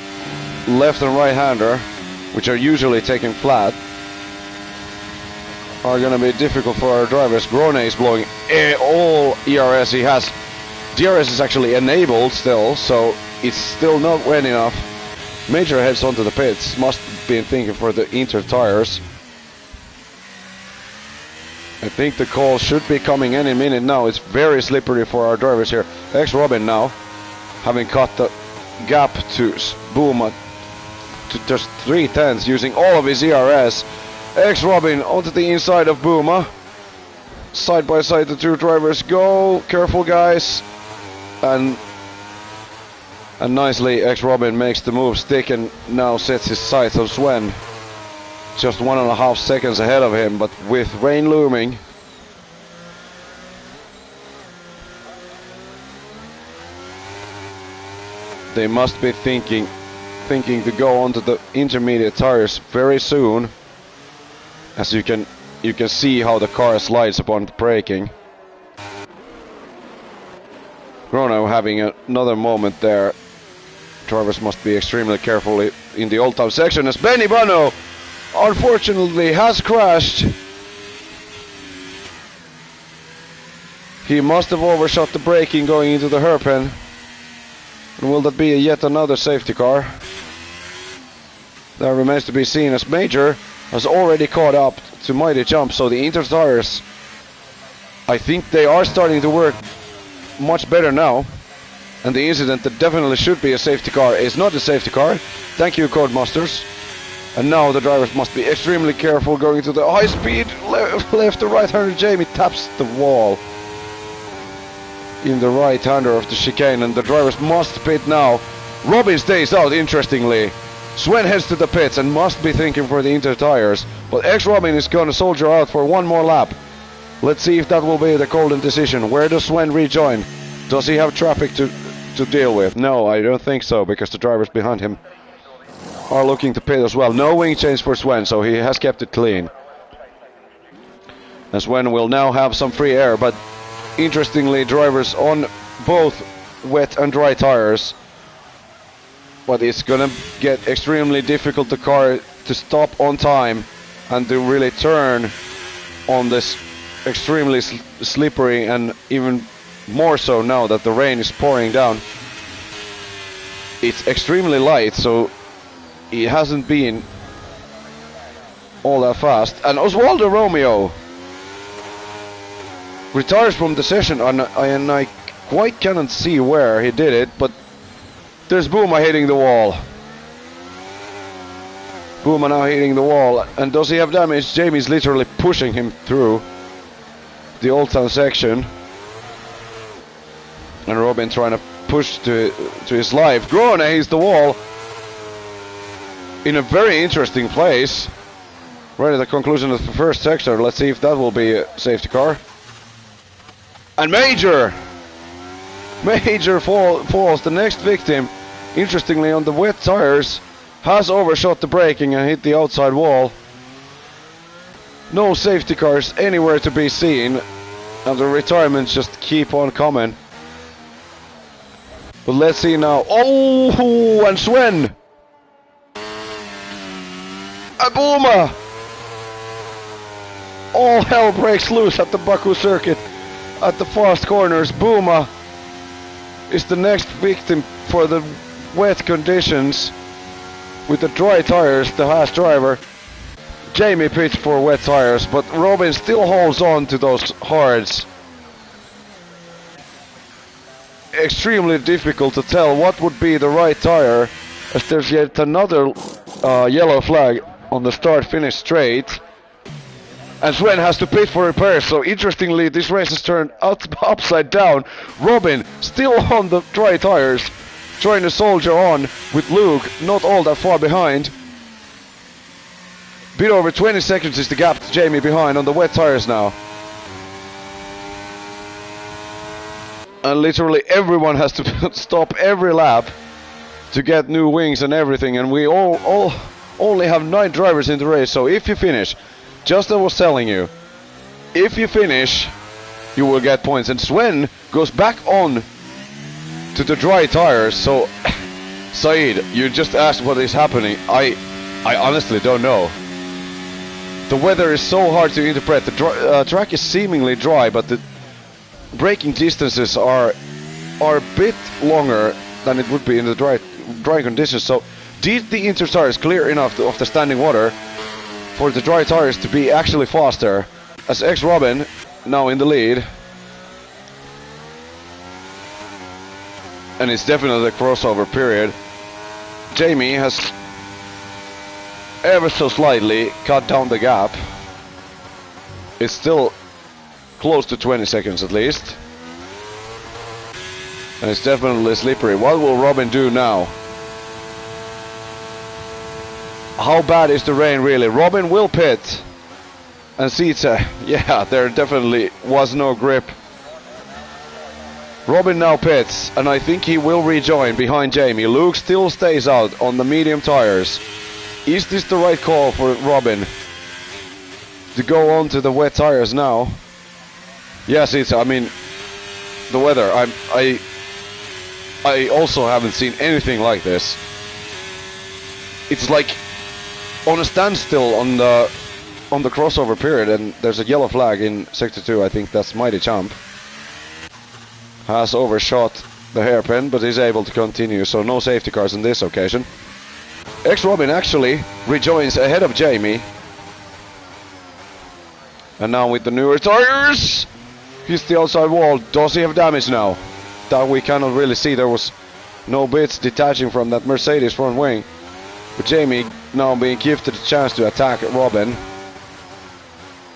left and right hander, which are usually taken flat, are gonna be difficult for our drivers. Grone is blowing all ERS he has. DRS is actually enabled still, so it's still not wet enough. Major heads onto the pits, must be thinking for the inter tires. I think the call should be coming any minute now. It's very slippery for our drivers here. X-Robin now, having cut the gap to Booma to just 3/10 using all of his ERS. X-Robin onto the inside of Booma. Side by side the 2 drivers go. Careful guys. And nicely X-Robin makes the move stick and now sets his sights on Sven. Just 1.5 seconds ahead of him, but with rain looming, they must be thinking to go onto the intermediate tires very soon. As you can see how the car slides upon the braking. Grono having another moment there. Drivers must be extremely careful in the old time section as Benny Bono unfortunately has crashed. He must have overshot the braking going into the hairpin. And will that be yet another safety car? That remains to be seen as Major has already caught up to Mighty Jump, so the inter tires, I think they are starting to work much better now. And the incident that definitely should be a safety car is not a safety car. Thank you, Codemasters. And now the drivers must be extremely careful going to the high speed left to right-hander. Jamie taps the wall in the right-hander of the chicane, and the drivers must pit now. Robin stays out, interestingly. Sven heads to the pits and must be thinking for the inter tires, but X-Robin is gonna soldier out for one more lap. Let's see if that will be the golden decision. Where does Sven rejoin? Does he have traffic to deal with? No, I don't think so, because the drivers behind him are looking to pit as well. No wing change for Sven, so he has kept it clean. And Sven will now have some free air, but interestingly, drivers on both wet and dry tires. But it's gonna get extremely difficult to stop on time and to really turn on this extremely slippery, and even more so now that the rain is pouring down. It's extremely light, so it hasn't been all that fast. And Oswaldo Romeo retires from the session, and I quite cannot see where he did it, but there's Bouma hitting the wall. Bouma now hitting the wall, and does he have damage? Jamie's literally pushing him through the Old Town section, and Robin trying to push to his life. Grone hits the wall in a very interesting place, right at the conclusion of the first sector. Let's see if that will be a safety car. And Major falls, the next victim, interestingly on the wet tires, has overshot the braking and hit the outside wall. No safety cars anywhere to be seen, and the retirements just keep on coming. But let's see now. Oh, and Sven! And Bouma! All hell breaks loose at the Baku circuit. At the fast corners, Bouma is the next victim for the wet conditions. With the dry tires, the Haas driver. Jamie pits for wet tires, but Robin still holds on to those hards. Extremely difficult to tell what would be the right tire, as there's yet another yellow flag on the start-finish straight. And Sven has to pit for repairs, so interestingly this race has turned upside down. Robin still on the dry tires, trying to soldier on with Luke not all that far behind. Bit over 20 seconds is the gap to Jamie behind on the wet tires now. And literally everyone has to stop every lap to get new wings and everything, and we all only have 9 drivers in the race. So if you finish, just as I was telling you, if you finish, you will get points. And Sven goes back on to the dry tires. So, Saeed, you just asked what is happening. I honestly don't know. The weather is so hard to interpret. The track is seemingly dry, but the braking distances are a bit longer than it would be in the dry conditions. So, did the inter tires clear enough of the standing water for the dry tires to be actually faster? As ex-Robin now in the lead. And it's definitely a crossover period. Jamie has ever so slightly cut down the gap. It's still close to 20 seconds at least. And it's definitely slippery. What will Robin do now? How bad is the rain really? Robin will pit. And Sita, yeah, there definitely was no grip. Robin now pits, and I think he will rejoin behind Jamie. Luke still stays out on the medium tires. Is this the right call for Robin to go on to the wet tires now? Yes, it's, I mean, the weather, I also haven't seen anything like this. It's like on a standstill on the crossover period, and there's a yellow flag in sector 2. I think that's Mighty Champ. Has overshot the hairpin, but is able to continue, so no safety cars on this occasion. Ex-Robin actually rejoins ahead of Jamie. And now with the newer tires, he's the outside wall. Does he have damage now? That we cannot really see. There was no bits detaching from that Mercedes front wing. But Jamie now being gifted a chance to attack Robin.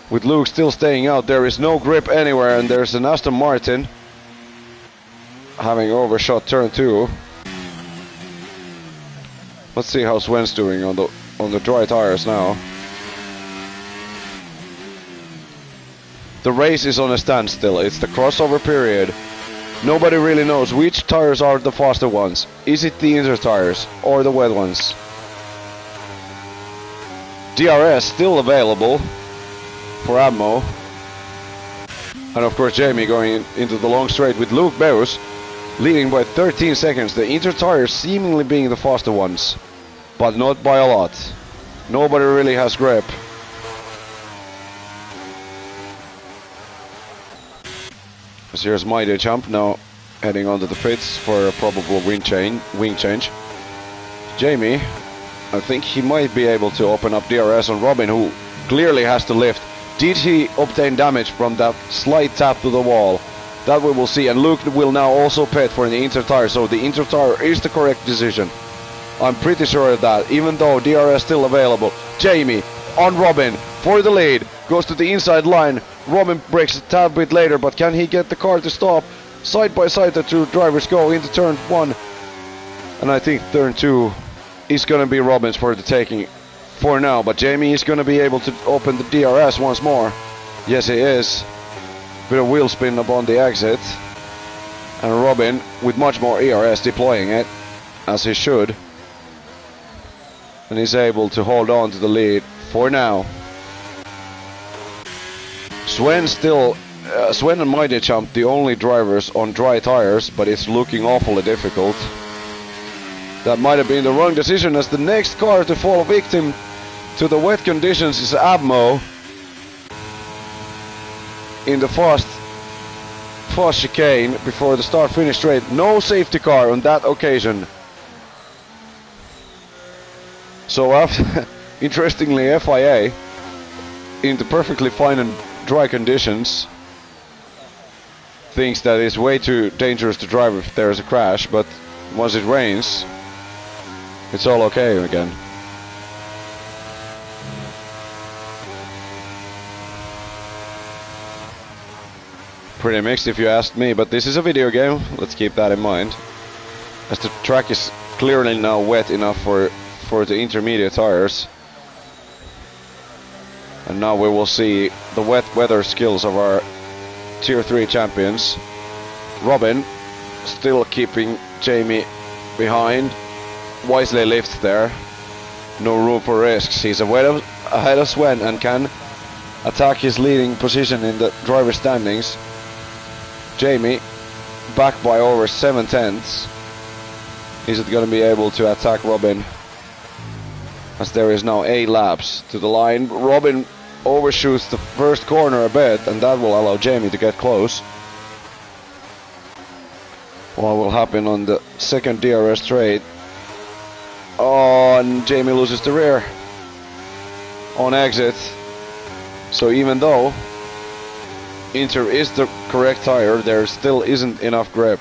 With Luke still staying out, there is no grip anywhere, and there's an Aston Martin having overshot turn 2. Let's see how Sven's doing on the dry tires now. The race is on a standstill. It's the crossover period. Nobody really knows which tires are the faster ones. Is it the inter tires or the wet ones? DRS still available for ammo. And of course Jamie going into the long straight with Luke Beus leading by 13 seconds. The inter tires seemingly being the faster ones, but not by a lot. Nobody really has grip. So here's Mighty Champ now heading onto the pits for a probable wing change. Jamie, I think he might be able to open up DRS on Robin, who clearly has to lift. Did he obtain damage from that slight tap to the wall? That we will see. And Luke will now also pit for the inter tire, so the inter tire is the correct decision. I'm pretty sure of that, even though DRS still available. Jamie on Robin for the lead, goes to the inside line. Robin breaks a tad bit later, but can he get the car to stop? Side by side the two drivers go into turn 1, and I think turn 2 is gonna be Robin's for the taking for now, but Jamie is gonna be able to open the DRS once more. Yes, he is. Bit of wheel spin upon the exit, and Robin with much more ERS deploying it as he should, and he's able to hold on to the lead for now. Sven and Mighty Champ the only drivers on dry tires, but it's looking awfully difficult. That might have been the wrong decision, as the next car to fall victim to the wet conditions is Abmo in the fast chicane before the start-finish straight. No safety car on that occasion. So after, interestingly, FIA in the perfectly fine and dry conditions thinks that it's way too dangerous to drive if there's a crash, but once it rains, it's all okay again. Pretty mixed if you ask me, but this is a video game, let's keep that in mind. As the track is clearly now wet enough for the intermediate tires. And now we will see the wet weather skills of our Tier 3 champions. Robin still keeping Jamie behind. Wisely lifts there. No room for risks. He's ahead of Sven and can attack his leading position in the driver standings. Jamie back by over 7/10. Is it going to be able to attack Robin? As there is now 8 laps to the line. Robin overshoots the first corner a bit, and that will allow Jamie to get close. What will happen on the second DRS straight? Oh, and Jamie loses the rear on exit. So even though Inter is the correct tire, there still isn't enough grip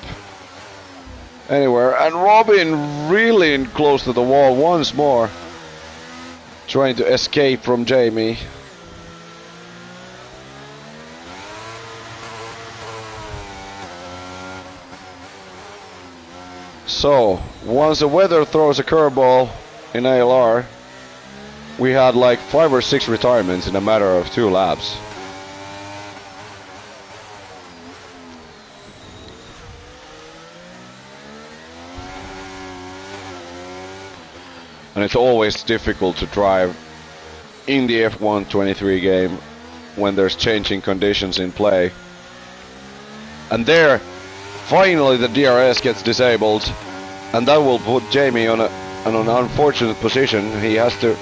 anywhere. And Robin really close to the wall once more, trying to escape from Jamie. So, once the weather throws a curveball in ALR, we had like 5 or 6 retirements in a matter of 2 laps. And it's always difficult to drive in the F1 23 game when there's changing conditions in play. And there, finally the DRS gets disabled, and that will put Jamie on an unfortunate position. He has to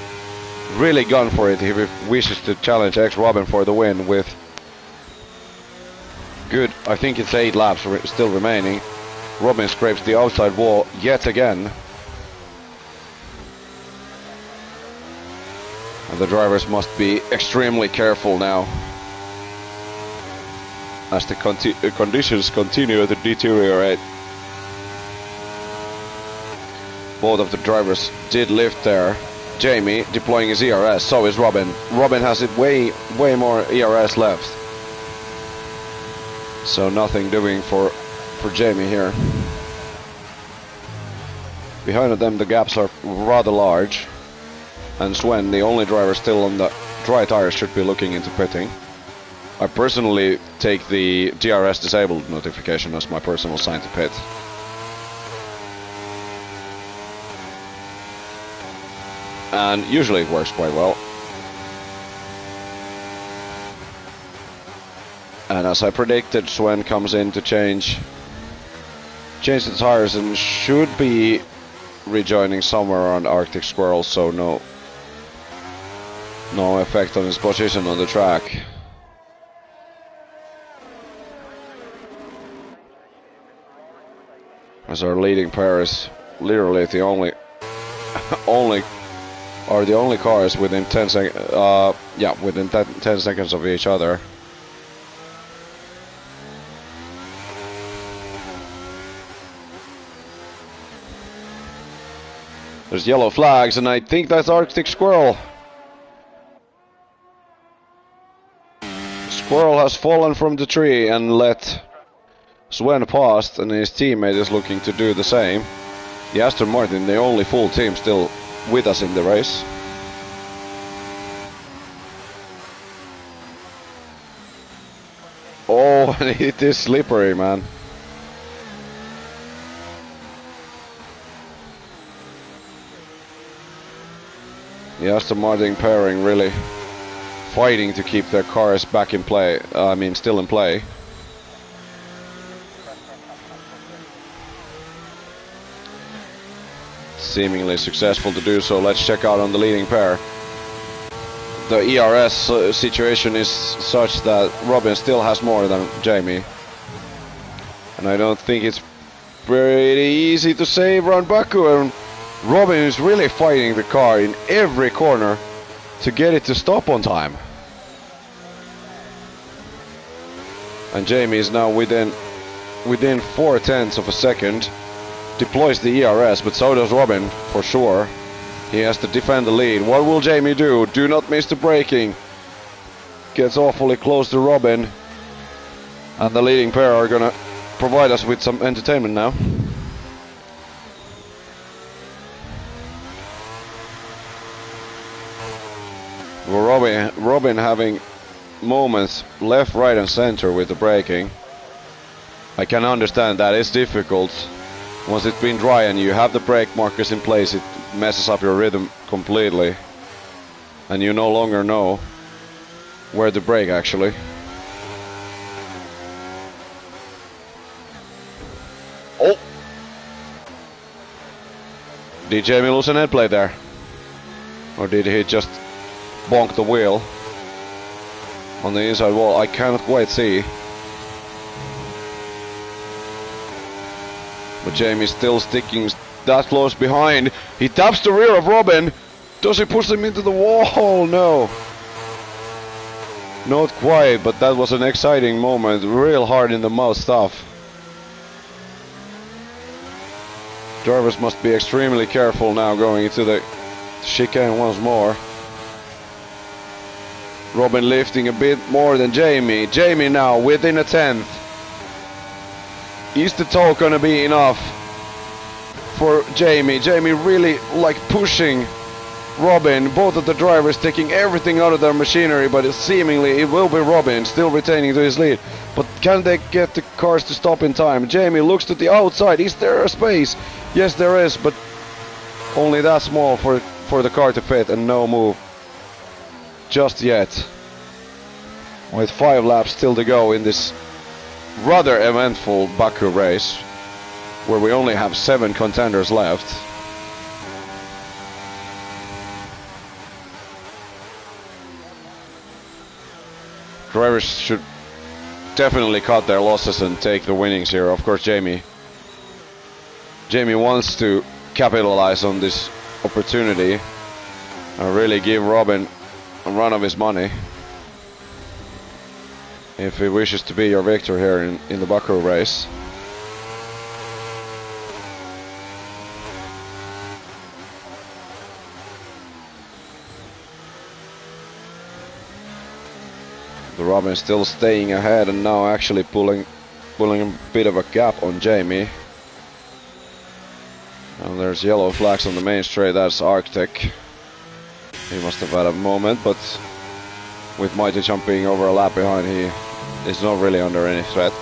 really gun for it if he wishes to challenge X-Robin for the win with good, I think it's 8 laps still remaining. Robin scrapes the outside wall yet again. And the drivers must be extremely careful now, as the conditions continue to deteriorate. Both of the drivers did lift there. Jamie deploying his ERS, so is Robin. Robin has it way more ERS left. So nothing doing for Jamie here. Behind them the gaps are rather large. And Sven, the only driver still on the dry tires, should be looking into pitting. I personally take the DRS disabled notification as my personal sign to pit. And usually it works quite well. And as I predicted, Sven comes in to change the tires and should be rejoining somewhere around Arctic Squirrel, so no no effect on his position on the track. As our leading pair is literally the only cars within 10 seconds of each other. There's yellow flags, and I think that's Arctic Squirrel. Squirrel has fallen from the tree and let Sven pass, and his teammate is looking to do the same. The Aston Martin, the only full team still with us in the race. Oh, it is slippery, man. The Aston Martin pairing really fighting to keep their cars back in play. Still in play. Seemingly successful to do so. Let's check out on the leading pair. The ERS situation is such that Robin still has more than Jamie. And I don't think it's pretty easy to save around Baku. And Robin is really fighting the car in every corner to get it to stop on time. And Jamie is now within 0.4 of a second. Deploys the ERS, but so does Robin, for sure. He has to defend the lead. What will Jamie do? Do not miss the braking. Gets awfully close to Robin. And the leading pair are gonna provide us with some entertainment now. Robin having moments left, right and center with the braking. I can understand that it's difficult. Once it's been dry and you have the brake markers in place, it messes up your rhythm completely. And you no longer know where to brake actually. Oh! Did Jamie lose an head plate there? Or did he just bonk the wheel on the inside wall? I cannot quite see. But Jamie's still sticking that close behind. He taps the rear of Robin. Does he push him into the wall? No. Not quite, but that was an exciting moment. Real hard in the mouth stuff. Drivers must be extremely careful now going into the chicane once more. Robin lifting a bit more than Jamie. Jamie now within a 10th. Is the tow gonna be enough for Jamie? Jamie really like pushing Robin. Both of the drivers taking everything out of their machinery, but seemingly it will be Robin still retaining to his lead. But can they get the cars to stop in time? Jamie looks to the outside. Is there a space? Yes, there is, but only that small for the car to fit, and no move just yet. With 5 laps still to go in this rather eventful Baku race, where we only have 7 contenders left. Drivers should definitely cut their losses and take the winnings here. Of course, Jamie wants to capitalize on this opportunity and really give Robin a run of his money if he wishes to be your victor here in the Baku race. The Robin still staying ahead and now actually pulling a bit of a gap on Jamie. And there's yellow flags on the main straight. That's Arctic. He must have had a moment, but with Mighty jumping over a lap behind, he is not really under any threat.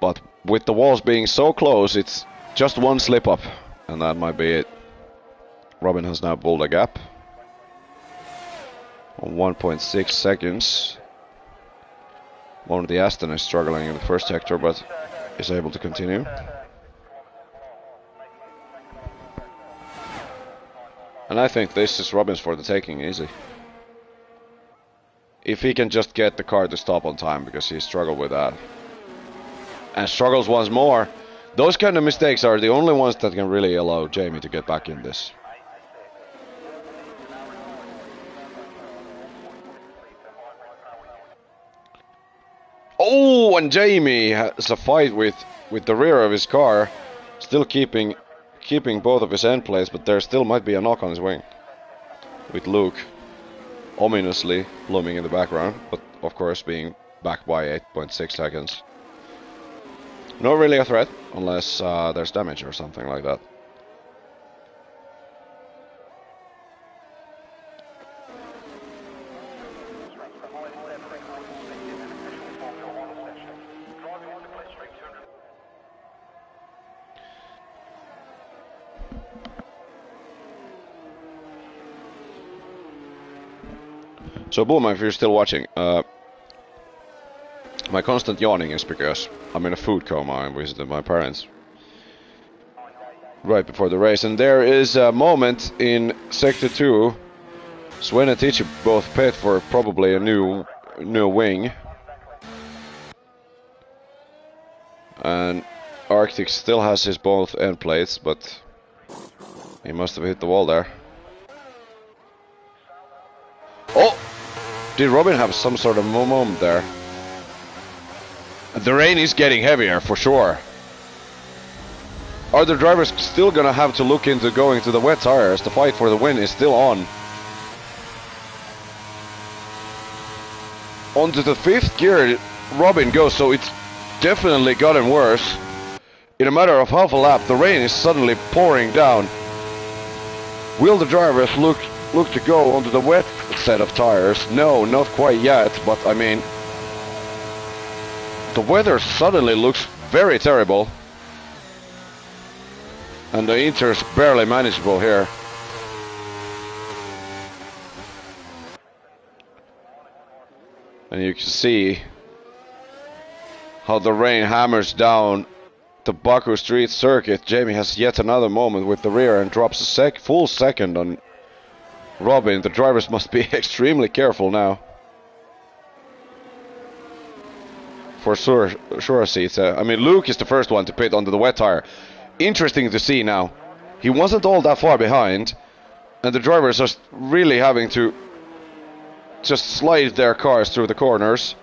But with the walls being so close, it's just one slip up, and that might be it. Robin has now pulled a gap. On 1.6 seconds. One of the Aston is struggling in the first sector, but is able to continue. And I think this is Robin's for the taking easy. If he can just get the car to stop on time, because he struggled with that. And struggles once more. Those kind of mistakes are the only ones that can really allow Jamie to get back in this. Oh, and Jamie has a fight with the rear of his car, still keeping both of his end plates, but there still might be a knock on his wing. With Luke ominously looming in the background, but of course being back by 8.6 seconds. Not really a threat, unless there's damage or something like that. So Booma, if you're still watching, my constant yawning is because I'm in a food coma. I visited my parents right before the race, and there is a moment in Sector 2. Sven and Tichi both pit for probably a new wing, and Arctic still has his both end plates, but he must have hit the wall there. Oh! Did Robin have some sort of moment there? The rain is getting heavier, for sure. Are the drivers still gonna have to look into going to the wet tires? The fight for the win is still on. Onto the 5th gear, Robin goes, so it's definitely gotten worse. In a matter of half a lap, the rain is suddenly pouring down. Will the drivers look to go onto the wet set of tires? No, not quite yet, but I mean, the weather suddenly looks very terrible. And the Inter's barely manageable here. And you can see how the rain hammers down the Baku Street circuit. Jamie has yet another moment with the rear and drops a full second on Robin. The drivers must be extremely careful now. For sure seats. I mean, Luke is the first one to pit onto the wet tire. Interesting to see now. He wasn't all that far behind, and the drivers are really having to just slide their cars through the corners.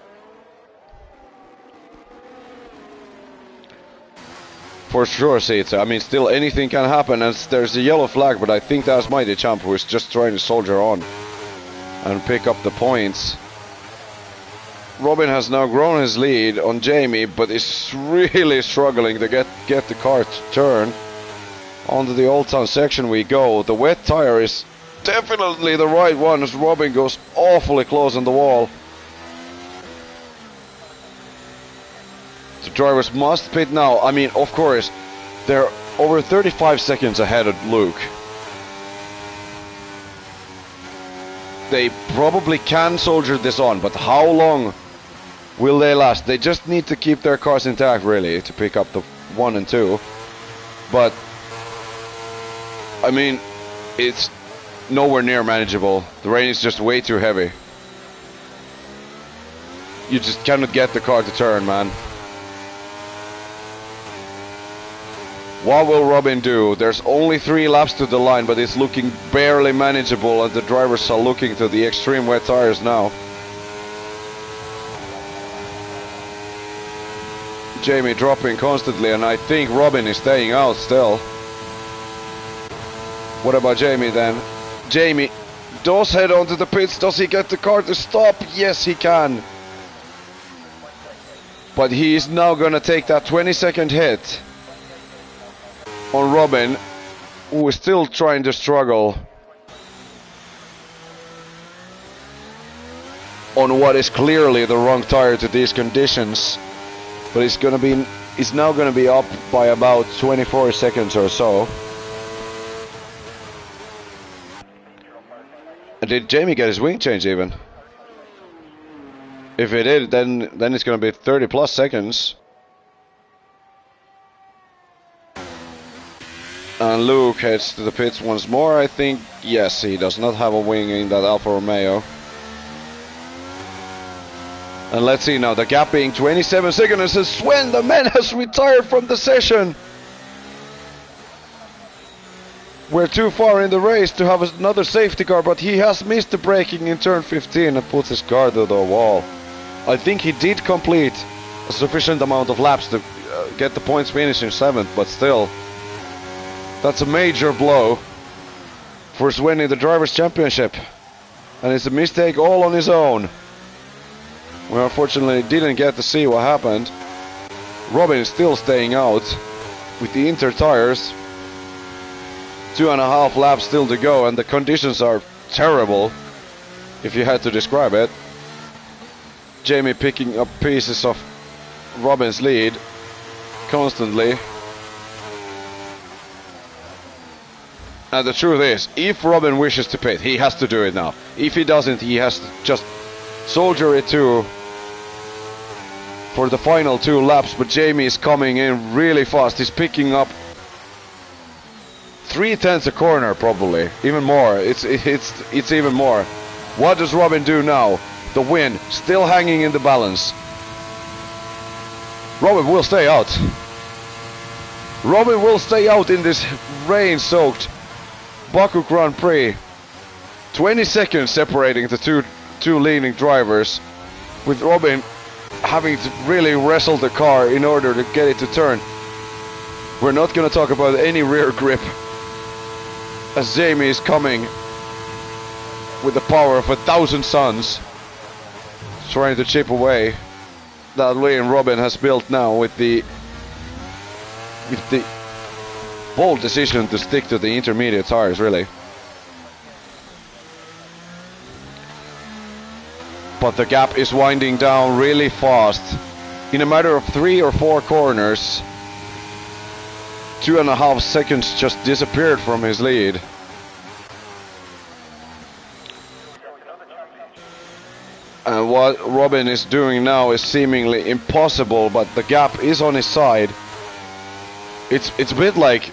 For sure seats. I mean, still anything can happen, and there's a yellow flag, but I think that's Mighty Champ who is just trying to soldier on and pick up the points. Robin has now grown his lead on Jamie, but is really struggling to get the car to turn. Onto the Old Town section we go. The wet tire is definitely the right one as Robin goes awfully close on the wall. The drivers must pit now. I mean, of course, they're over 35 seconds ahead of Luke. They probably can soldier this on, but how long will they last? They just need to keep their cars intact, really, to pick up the 1 and 2. But, I mean, it's nowhere near manageable. The rain is just way too heavy. You just cannot get the car to turn, man. What will Robin do? There's only 3 laps to the line, but it's looking barely manageable, and the drivers are looking to the extreme wet tires now. Jamie dropping constantly, and I think Robin is staying out still. What about Jamie then? Jamie does head onto the pits. Does he get the car to stop? Yes, he can. But he is now gonna take that 20-second hit on Robin, who is still trying to struggle on what is clearly the wrong tire to these conditions. But it's now gonna be up by about 24 seconds or so. Did Jamie get his wing change even? If he did, then it's gonna be 30 plus seconds. And Luke heads to the pits once more, I think. Yes, he does not have a wing in that Alfa Romeo. And let's see now, the gap being 27 seconds, and Sven, the man, has retired from the session. We're too far in the race to have another safety car, but he has missed the braking in turn 15 and puts his car to the wall. I think he did complete a sufficient amount of laps to get the points finish in 7th, but still, that's a major blow for Sven in the Drivers' Championship. And it's a mistake all on his own. We unfortunately didn't get to see what happened. Robin is still staying out with the Inter tires. 2.5 laps still to go, and the conditions are terrible, if you had to describe it. Jamie picking up pieces of Robin's lead constantly. And the truth is, if Robin wishes to pit, he has to do it now. If he doesn't, he has to just soldier it too for the final 2 laps. But Jamie is coming in really fast. He's picking up 3/10 a corner, probably even more. It's even more. What does Robin do now? The win still hanging in the balance. Robin will stay out. Robin will stay out in this rain-soaked Baku Grand Prix. 20 seconds separating the two leading drivers, with Robin having to really wrestle the car in order to get it to turn. We're not going to talk about any rear grip, as Jamie is coming with the power of 1,000 suns, trying to chip away that lane Robin has built now with the bold decision to stick to the intermediate tires, really. But the gap is winding down really fast. In a matter of 3 or 4 corners, 2.5 seconds just disappeared from his lead. And what Robin is doing now is seemingly impossible, but the gap is on his side. It's a bit like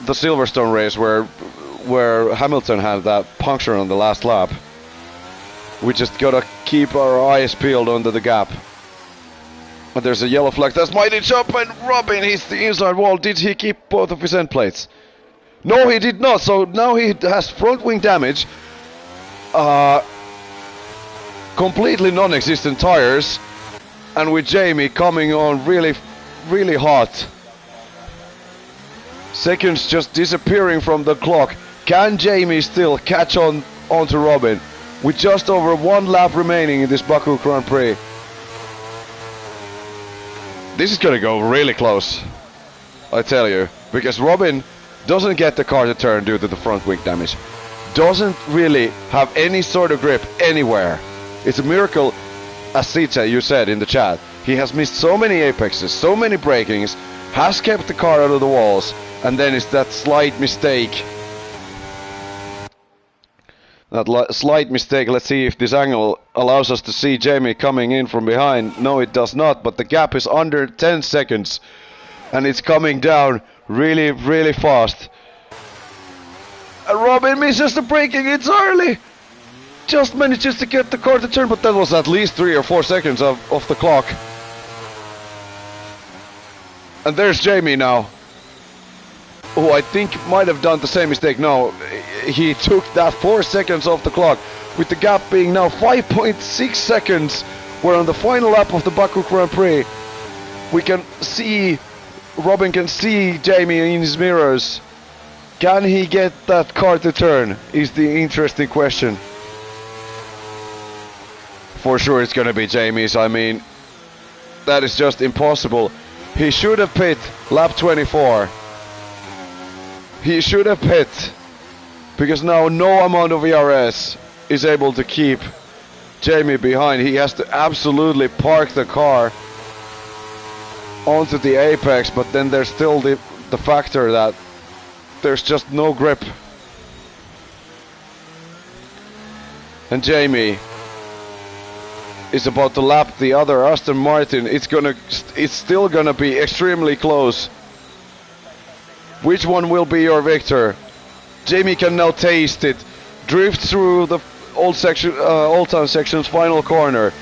the Silverstone race where Hamilton had that puncture on the last lap. We just gotta keep our eyes peeled under the gap. But there's a yellow flag. That's mighty jump, and Robin hits the inside wall. Did he keep both of his end plates? No, he did not. So now he has front wing damage. Completely non-existent tires. And with Jamie coming on really, really hot. Seconds just disappearing from the clock. Can Jamie still catch on onto Robin? With just over 1 lap remaining in this Baku Grand Prix. This is gonna go really close, I tell you, because Robin doesn't get the car to turn due to the front wing damage. Doesn't really have any sort of grip anywhere. It's a miracle, as Sita, you said in the chat. He has missed so many apexes, so many brakings, has kept the car out of the walls, and then it's that slight mistake. Slight mistake. Let's see if this angle allows us to see Jamie coming in from behind. No, it does not, but the gap is under 10 seconds. And it's coming down really, really fast. And Robin misses the braking entirely. Just manages to get the car to turn, but that was at least 3 or 4 seconds off the clock. And there's Jamie now, who I think might have done the same mistake. No, he took that 4 seconds off the clock, with the gap being now 5.6 seconds. We're on the final lap of the Baku Grand Prix. We can see, Robin can see Jamie in his mirrors. Can he get that car to turn, is the interesting question. For sure it's gonna be Jamie's. I mean, that is just impossible. He should have pit lap 24. He should have pit, because now no amount of ERS is able to keep Jamie behind. He has to absolutely park the car onto the apex, but then there's still the factor that there's just no grip. And Jamie is about to lap the other Aston Martin. It's still gonna be extremely close. Which one will be your victor? Jamie can now taste it. Drift through the Old Town section's final corner.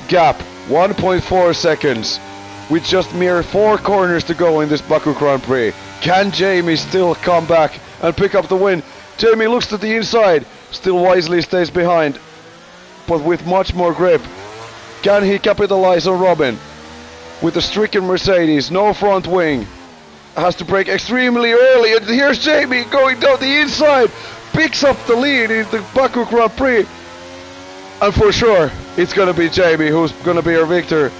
Gap 1.4 seconds. With just mere 4 corners to go in this Baku Grand Prix. Can Jamie still come back and pick up the win? Jamie looks to the inside. Still wisely stays behind, but with much more grip. Can he capitalize on Robin? With a stricken Mercedes, no front wing. Has to brake extremely early, and here's Jamie going down the inside. Picks up the lead in the Baku Grand Prix. And for sure, it's gonna be Jamie who's gonna be our victor.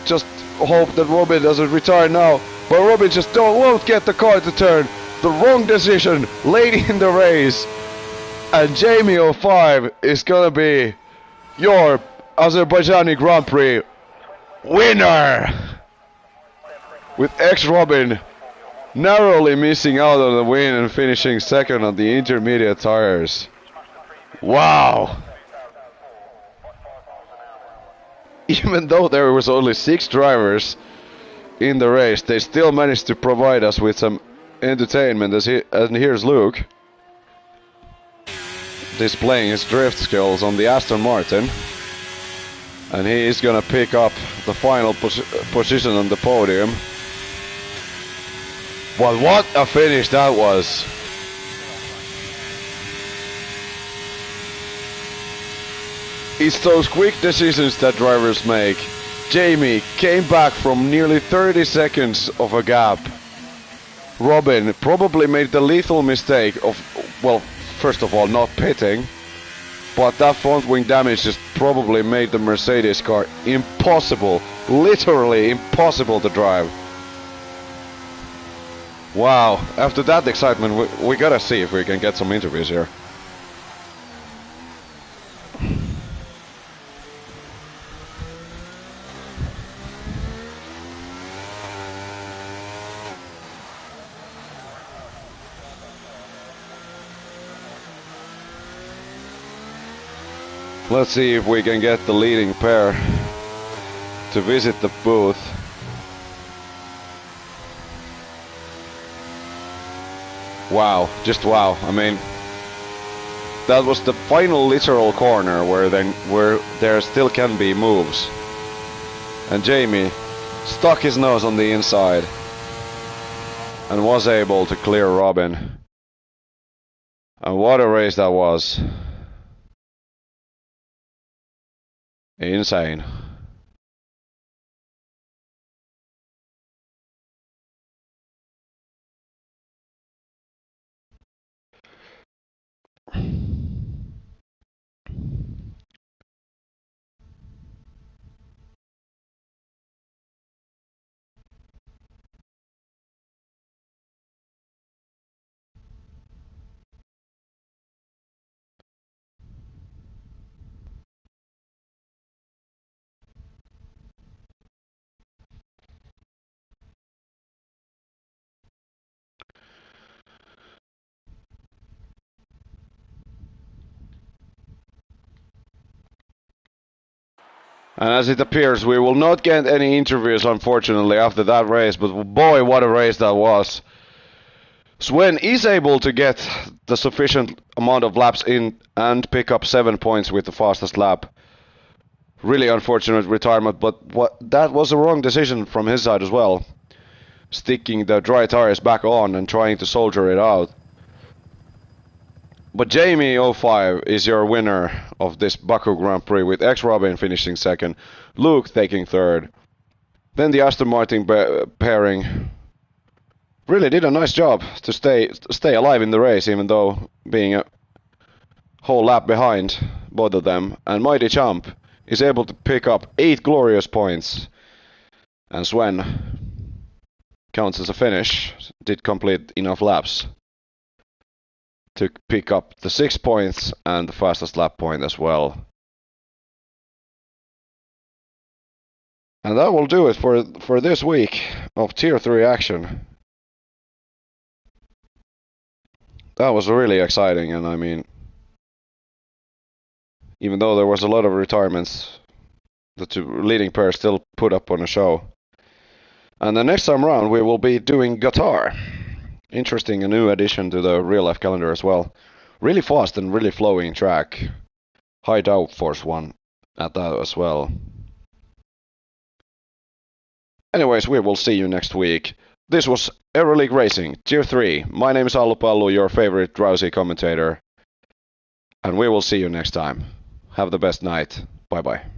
Just hope that Robin doesn't retire now. But Robin just won't get the car to turn. The wrong decision late in the race. And Jamie 05 is gonna be your Azerbaijani Grand Prix winner! With ex-Robin narrowly missing out on the win and finishing second on the intermediate tires. Wow! Even though there was only 6 drivers in the race, they still managed to provide us with some entertainment. And here's Luke displaying his drift skills on the Aston Martin. And he is gonna pick up the final position on the podium. But what a finish that was! It's those quick decisions that drivers make. Jamie came back from nearly 30 seconds of a gap. Robin probably made the lethal mistake of, well, first of all, not pitting. But that front wing damage just probably made the Mercedes car impossible, literally impossible to drive. Wow, after that excitement, we gotta see if we can get some interviews here. Let's see if we can get the leading pair to visit the booth. Wow, just wow. I mean, that was the final literal corner where there still can be moves. And Jamie stuck his nose on the inside and was able to clear Robin. And what a race that was. Insane. And as it appears, we will not get any interviews, unfortunately, after that race. But boy, what a race that was. Sven is able to get the sufficient amount of laps in and pick up 7 points with the fastest lap. Really unfortunate retirement, but that was a wrong decision from his side as well. Sticking the dry tires back on and trying to soldier it out. But Jamie 05 is your winner of this Baku Grand Prix, with ex-Robin finishing second, Luke taking third. Then the Aston Martin pairing really did a nice job to stay alive in the race, even though being a whole lap behind both of them. And Mighty Champ is able to pick up 8 glorious points. And Sven counts as a finish, did complete enough laps to pick up the 6 points and the fastest lap point as well. And that will do it for this week of Tier 3 action. That was really exciting, and I mean, Even though there was a lot of retirements, the two leading pairs still put up on a show. And the next time around, we will be doing Qatar. Interesting, a new addition to the real life calendar as well. Really fast and really flowing track. High downforce one at that as well. Anyways, we will see you next week. This was Aero League Racing, Tier 3. My name is Allu Pallu, your favorite drowsy commentator. And we will see you next time. Have the best night. Bye bye.